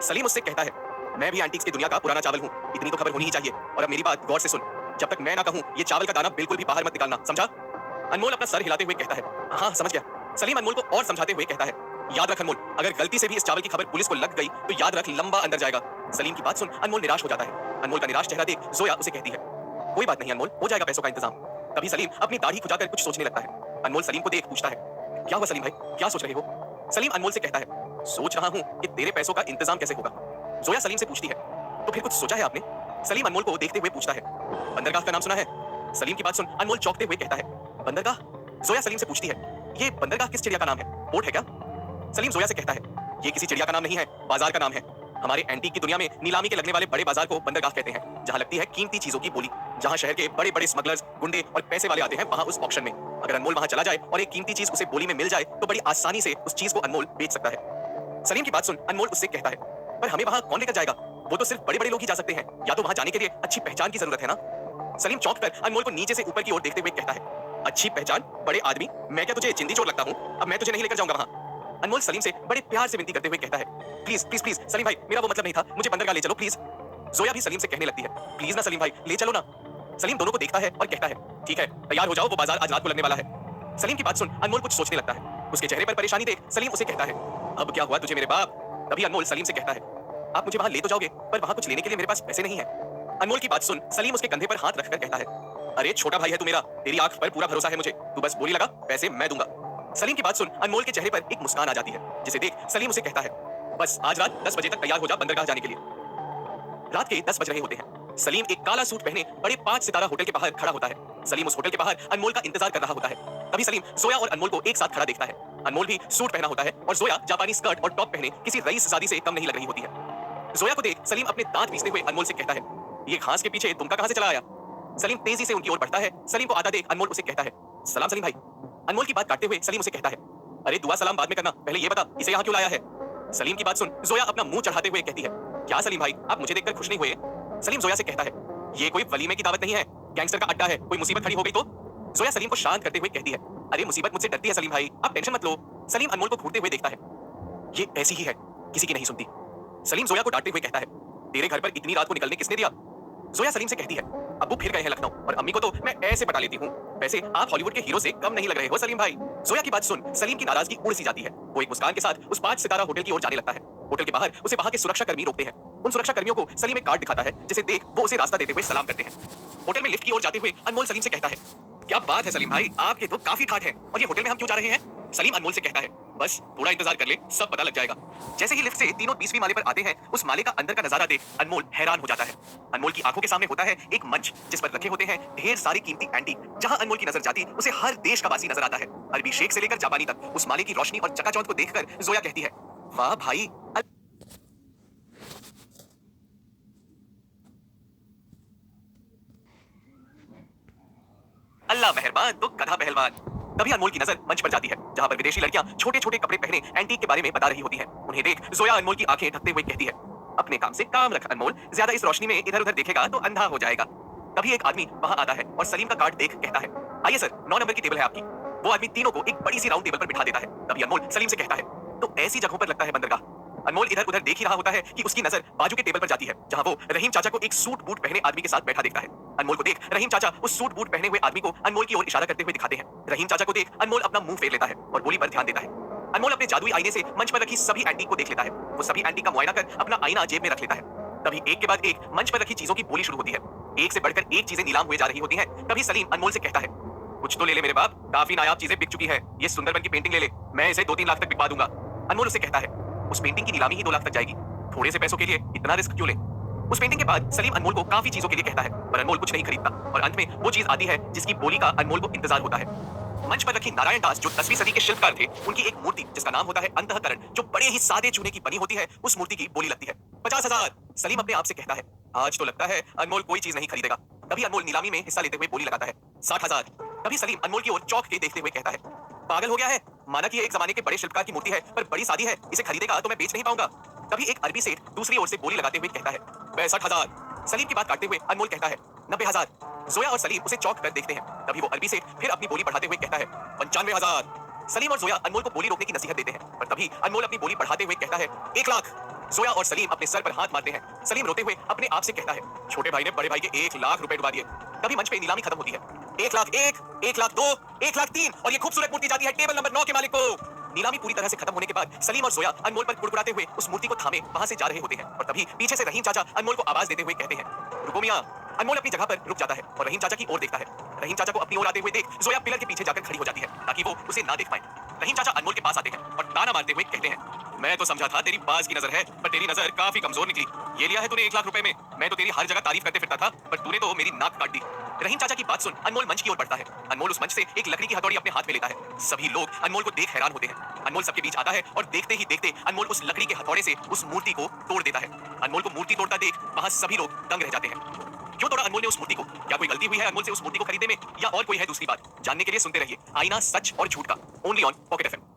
सलीम उससे कहता है, मैं भी एंटीक्स की दुनिया का पुराना चावल हूँ, इतनी तो खबर होनी ही चाहिए। और अब मेरी बात गौर से सुन, जब तक मैं ना कहूँ ये चावल का दाना बिल्कुल भी बाहर मत निकालना, समझा? अनमोल अपना सर हिलाते हुए कहता है, हाँ समझ गया। सलीम अनमोल को और समझाते हुए कहता है, याद रख अनमोल, अगर गलती से भी इस चावल की खबर पुलिस को लग गई तो याद रख लंबा अंदर जाएगा। सलीम की बात सुन अनमोल निराश हो जाता है। अनमोल का निराश चेहरा देख जोया उसे कहती है, कोई बात नहीं अनमोल, हो जाएगा पैसों का इंतजाम। तभी सलीम अपनी दाढ़ी खुजाकर कुछ सोचने लगता है। अनमोल सलीम को देख पूछता है, क्या हुआ सलीम भाई, क्या सोच रहे हो? सलीम अनमोल से कहता है, सोच रहा हूँ कि तेरे पैसों का इंतजाम कैसे होगा। जोया सलीम से पूछती है, तो फिर कुछ सोचा है आपने? सलीम अनमोल को देखते हुए पूछता है, बंदरगाह का नाम सुना है? सलीम की बात सुन अनमोल चौंकते हुए कहता है, बंदरगाह? जोया सलीम से पूछती है, ये बंदरगाह किस चिड़िया का नाम है, पोर्ट है क्या? सलीम जोया से कहता है, ये किसी चिड़िया का नाम नहीं है, बाजार का नाम है। हमारे एंटीक की दुनिया में नीलामी के लगने वाले बड़े बाजार को बंदरगाह कहते हैं, जहां लगती है कीमती चीजों की बोली, जहां शहर के बड़े बड़े स्मगलर्स, गुंडे और पैसे वाले आते हैं वहां उस ऑक्शन में। अगर अनमोल वहां चला जाए और एक कीमती चीज उसे बोली में मिल जाए तो बड़ी आसानी से उस चीज को अनमोल बेच सकता है। सलीम की बात सुन अनमोल उससे कहता है, पर हमें वहां कौन लेकर जाएगा? वो तो सिर्फ बड़े बड़े लोग ही जा सकते हैं, या तो वहां जाने के लिए अच्छी पहचान की जरूरत है ना? सलीम चौंक कर अनमोल को नीचे से ऊपर की ओर देखते हुए कहता है, अच्छी पहचान, बड़े आदमी, मैं क्या तुझे चिंदी चोर लगता हूँ? अब मैं तुझे नहीं लेकर जाऊंगा वहां। अनमोल सलीम से बड़े प्यार से विनती करते हुए कहता है, प्लीज प्लीज प्लीज सलीम भाई, मेरा वो मतलब नहीं था, मुझे बंदरगाह ले चलो प्लीज। जोया भी सलीम से कहने लगती है, प्लीज ना सलीम भाई, ले चलो ना। सलीम दोनों को देखता है और कहता है, ठीक है तैयार हो जाओ, वो बाजार आज रात को लगने वाला है। सलीम की बात सुन अनमोल कुछ सोचने लगता है। उसके चेहरे पर परेशानी देख सलीम उसे कहता है, अब क्या हुआ तुझे मेरे बाप? तभी अनमोल सलीम से कहता है, आप मुझे वहां ले तो जाओगे, पर वहां कुछ लेने के लिए मेरे पास पैसे नहीं है। अनमोल की बात सुन सलीम उसके कंधे पर हाथ रखकर कहता है, अरे छोटा भाई है तू मेरा, तेरी आंख पर पूरा भरोसा है मुझे, तू बस बोली लगा, पैसे मैं दूंगा। सलीम की बात सुन अनमोल के चेहरे पर एक मुस्कान आ जाती है, जिसे देख सलीम उसे कहता है, बस आज रात 10 बजे तक तैयार हो जा बंदरगाह जाने के लिए। रात के 10 बज रहे होते हैं। सलीम एक काला सूट पहने बड़े 5 सितारा होटल के बाहर खड़ा होता है। सलीम उस होटल के बाहर अनमोल का इंतजार कर रहा होता है। तभी सलीम जोया और अनमोल को एक साथ खड़ा देखता है। अनमोल भी सूट पहना होता है और जोया जापानी स्कर्ट और टॉप पहने किसी रईस शादी से कम नहीं लग रही होती है। जोया को देख सलीम अपने दांत पीसते हुए अनमोल से कहता है, ये घास के पीछे तुमका कहां से चला आया? सलीम तेजी से उनकी ओर बढ़ता है। सलीम को आता देख अनमोल उसे कहता है, सलाम सलीम भाई। अनमोल की बात काटते हुए सलीम उसे कहता है, अरे दुआ सलाम बाद में करना, पहले ये बता इसे यहाँ क्यों लाया है? सलीम की बात सुन जोया अपना मुंह चढ़ाते हुए कहती है, क्या सलीम भाई आप मुझे देखकर खुश नहीं हुए? सलीम जोया से कहता है, ये कोई वलीमे की दावत नहीं है, गैंगस्टर का अड्डा है, कोई मुसीबत खड़ी हो गई तो? जोया सलीम को शांत करते हुए कहती है, अरे मुसीबत मुझसे डरती है सलीम भाई, आप टेंशन मत लो। सलीम अनमोल को घूरते हुए देखता है, ये ऐसी ही है, किसी की नहीं सुनती। सलीम जोया को डांटते हुए कहता है, तेरे घर पर इतनी रात को निकलने किसने दिया? जोया सलीम से कहती है, अब्बू फिर गए हैं लखनऊ और अम्मी को तो मैं ऐसे पटा लेती हूँ, वैसे आप हॉलीवुड के हीरो से कम नहीं लग रहे हो सलीम भाई। जोया की बात सुन सलीम की नाराजगी उड़ सी जाती है। वो एक मुस्कान के साथ उस 5 सितारा होटल की ओर जाने लगता है। होटल के बाहर उसे वहां के सुरक्षा कर्मी रोकते हैं। उन सुरक्षा कर्मियों को सलीम एक कार्ड दिखाता है, जिसे देख वो उसे रास्ता देते हुए सलाम करते हैं। होटल में लिफ्ट की ओर जाते हुए अनमोल सलीम से कहता है, क्या बात है सलीम भाई, आपके तो काफी ठाठ है, और ये होटल में हम क्यों जा रहे हैं? सलीम अनमोल से कहता है, बस थोड़ा इंतजार कर ले, सब पता लग जाएगा। जैसे ही लिफ्ट से तीनों 20वीं माले पर आते हैं, उस माले का अंदर का नजारा देख अनमोल हैरान हो जाता है। अनमोल की आंखों के सामने होता है एक मंच, जिस पर रखे होते हैं ढेर सारी कीमती एंटीक। जहां अनमोल की नजर जाती उसे हर देश का वासी नजर आता है, अरबी शेख से लेकर जापानी तक। उस माले की रोशनी और चकाचौंध को देखकर जोया कहती है, वाह भाई, अल्लाह मेहरबान तो गधा पहलवान। तभी अनमोल की नजर मंच पर जाती है, जहां पर विदेशी लड़कियां छोटे छोटे कपड़े पहने एंटीक के बारे में बता रही होती हैं। उन्हें देख जोया अनमोल की आंखें ढकते हुए कहती है, अपने काम से काम रख अनमोल, ज्यादा इस रोशनी में इधर उधर देखेगा तो अंधा हो जाएगा। तभी एक आदमी वहां आता है और सलीम का कार्ड देख कहता है, आइए सर, 9 नंबर की टेबल है आपकी। वो आदमी तीनों को एक बड़ी सी राउंड टेबल पर बिठा देता है। तभी अनमोल सलीम से कहता है, तो ऐसी जगहों पर लगता है बंदरगाह। अनमोल इधर उधर देख ही रहा होता है कि उसकी नजर बाजू के टेबल पर जाती है, जहां वो रहीम चाचा को एक सूट बूट पहने आदमी के साथ बैठा देखता है। अनमोल को देख रहीम चाचा उस सूट बूट पहने हुए आदमी को अनमोल की ओर इशारा करते हुए दिखाते हैं। रहीम चाचा को देख अनमोल अपना मुंह फेर लेता है और बोली पर ध्यान देता है। अनमोल अपने जादुई आईने से मंच पर रखी सभी एंटीक को देख लेता है। वो सभी एंटीक का मुआयना कर अपना आईना जेब में रख लेता है। तभी एक के बाद एक मंच पर रखी चीजों की बोली शुरू होती है। एक से बढ़कर एक चीजें नीलाम हुए जा रही होती हैं। तभी सलीम अनमोल से कहता है, कुछ तो ले ले मेरे बाप, काफी नायाब चीजें बिक चुकी है, ये सुंदरबन की पेंटिंग ले ले, मैं इसे 2-3 लाख तक बिकवा दूंगा। अनमोल उसे कहता है, उस पेंटिंग की नीलामी ही 2 लाख तक जाएगी, थोड़े से पैसों के लिए इतना रिस्क क्यों ले? उस पेंटिंग के बाद सलीम अनमोल को काफी चीजों के लिए कहता है, पर अनमोल कुछ नहीं खरीदता और अंत में वो चीज आती है जिसकी बोली का अनमोल को इंतजार होता है। मंच पर रखी नारायण दास जो 10वीं सदी के शिल्पकार थे, उनकी एक मूर्ति जिसका नाम होता है अंतःकरण, जो बड़े ही सादे चूने की बनी होती है, उस मूर्ति की बोली लगती है 50,000। सलीम अपने आप से कहता है, आज तो लगता है अनमोल कोई चीज नहीं खरीदेगा। तभी अनमोल नीलामी में हिस्सा लेते हुए बोली लगाता है 60,000। तभी सलीम अनमोल की ओर चौंक के देखते हुए कहता है, पागल हो गया है, माना कि ये एक जमाने के बड़े शिल्पकार की मूर्ति है, पर बड़ी सादी है, इसे खरीदेगा तो मैं बेच नहीं पाऊंगा। तभी एक अरबी सेठ दूसरी ओर से बोली लगाते हुए कहता है 62,000। सलीम की बात काटते हुए अनमोल कहता है 90,000। जोया और सलीम उसे चौंक कर देखते हैं। तभी वो अरबी सेठ फिर अपनी बोली बढ़ाते हुए कहता है 95,000। सलीम और जोया अनमोल को बोली रोकने की नसीहत देते हैं, पर तभी अनमोल अपनी बोली बढ़ाते हुए कहता है 1 लाख। जोया और सलीम अपने सर पर हाथ मारते हैं। सलीम रोते हुए अपने आप से कहता है, छोटे भाई ने बड़े भाई के 1 लाख रुपए डुबा दिए। तभी मंच पे नीलामी खत्म होती है। 1 लाख 1, 1 लाख 2, 1 लाख 3 और ये खूबसूरत मूर्ति जाती है टेबल नंबर 9 के मालिक को। नीलामी पूरी तरह से खत्म होने के बाद सलीम और जोया अनमोल पर कुड़कुड़ाते हुए उस मूर्ति को थामे वहां से जा रहे होते हैं, और तभी पीछे से रहीम चाचा अनमोल को आवाज देते हुए कहते हैं, रुको मियां। अनमोल अपनी जगह पर रुक जाता है और रहीम चाचा की ओर देखता है। रहीम चाचा को अपनी ओर आते हुए देख जोया पिलर के पीछे जाकर खड़ी हो जाती है ताकि वो उसे ना देख पाए। रहीम चाचा अनमोल के पास आते हैं और ताना मारते हुए कहते हैं, मैं तो समझा था तेरी बाज की नजर है, पर तेरी नजर काफी कमजोर निकली। ये लिया है तूने 1 लाख रुपए में, मैं तो तेरी हर जगह तारीफ करते फिरता था, पर तूने तो मेरी नाक काट दी। रहीम चाचा की बात सुन अनमोल मंच की ओर बढ़ता है। अनमोल उस मंच से एक लकड़ी की हथौड़ी अपने हाथ में लेता है। सभी लोग अनमोल को देख हैरान होते हैं। अनमोल सबके बीच आता है और देखते ही देखते अनमोल उस लकड़ी के हथौड़े से उस मूर्ति को तोड़ देता है। अनमोल को मूर्ति तोड़ता देख वहां सभी लोग दंग रह जाते हैं। क्यों तोड़ा अनमोल ने उस मूर्ति को? क्या कोई गलती हुई है अनमोल से उस मूर्ति को खरीदने में, या और कोई है दूसरी बात? जानने के लिए सुनते रहिए आईना सच और झूठ का, ओनली ऑन पॉकेट एफएम।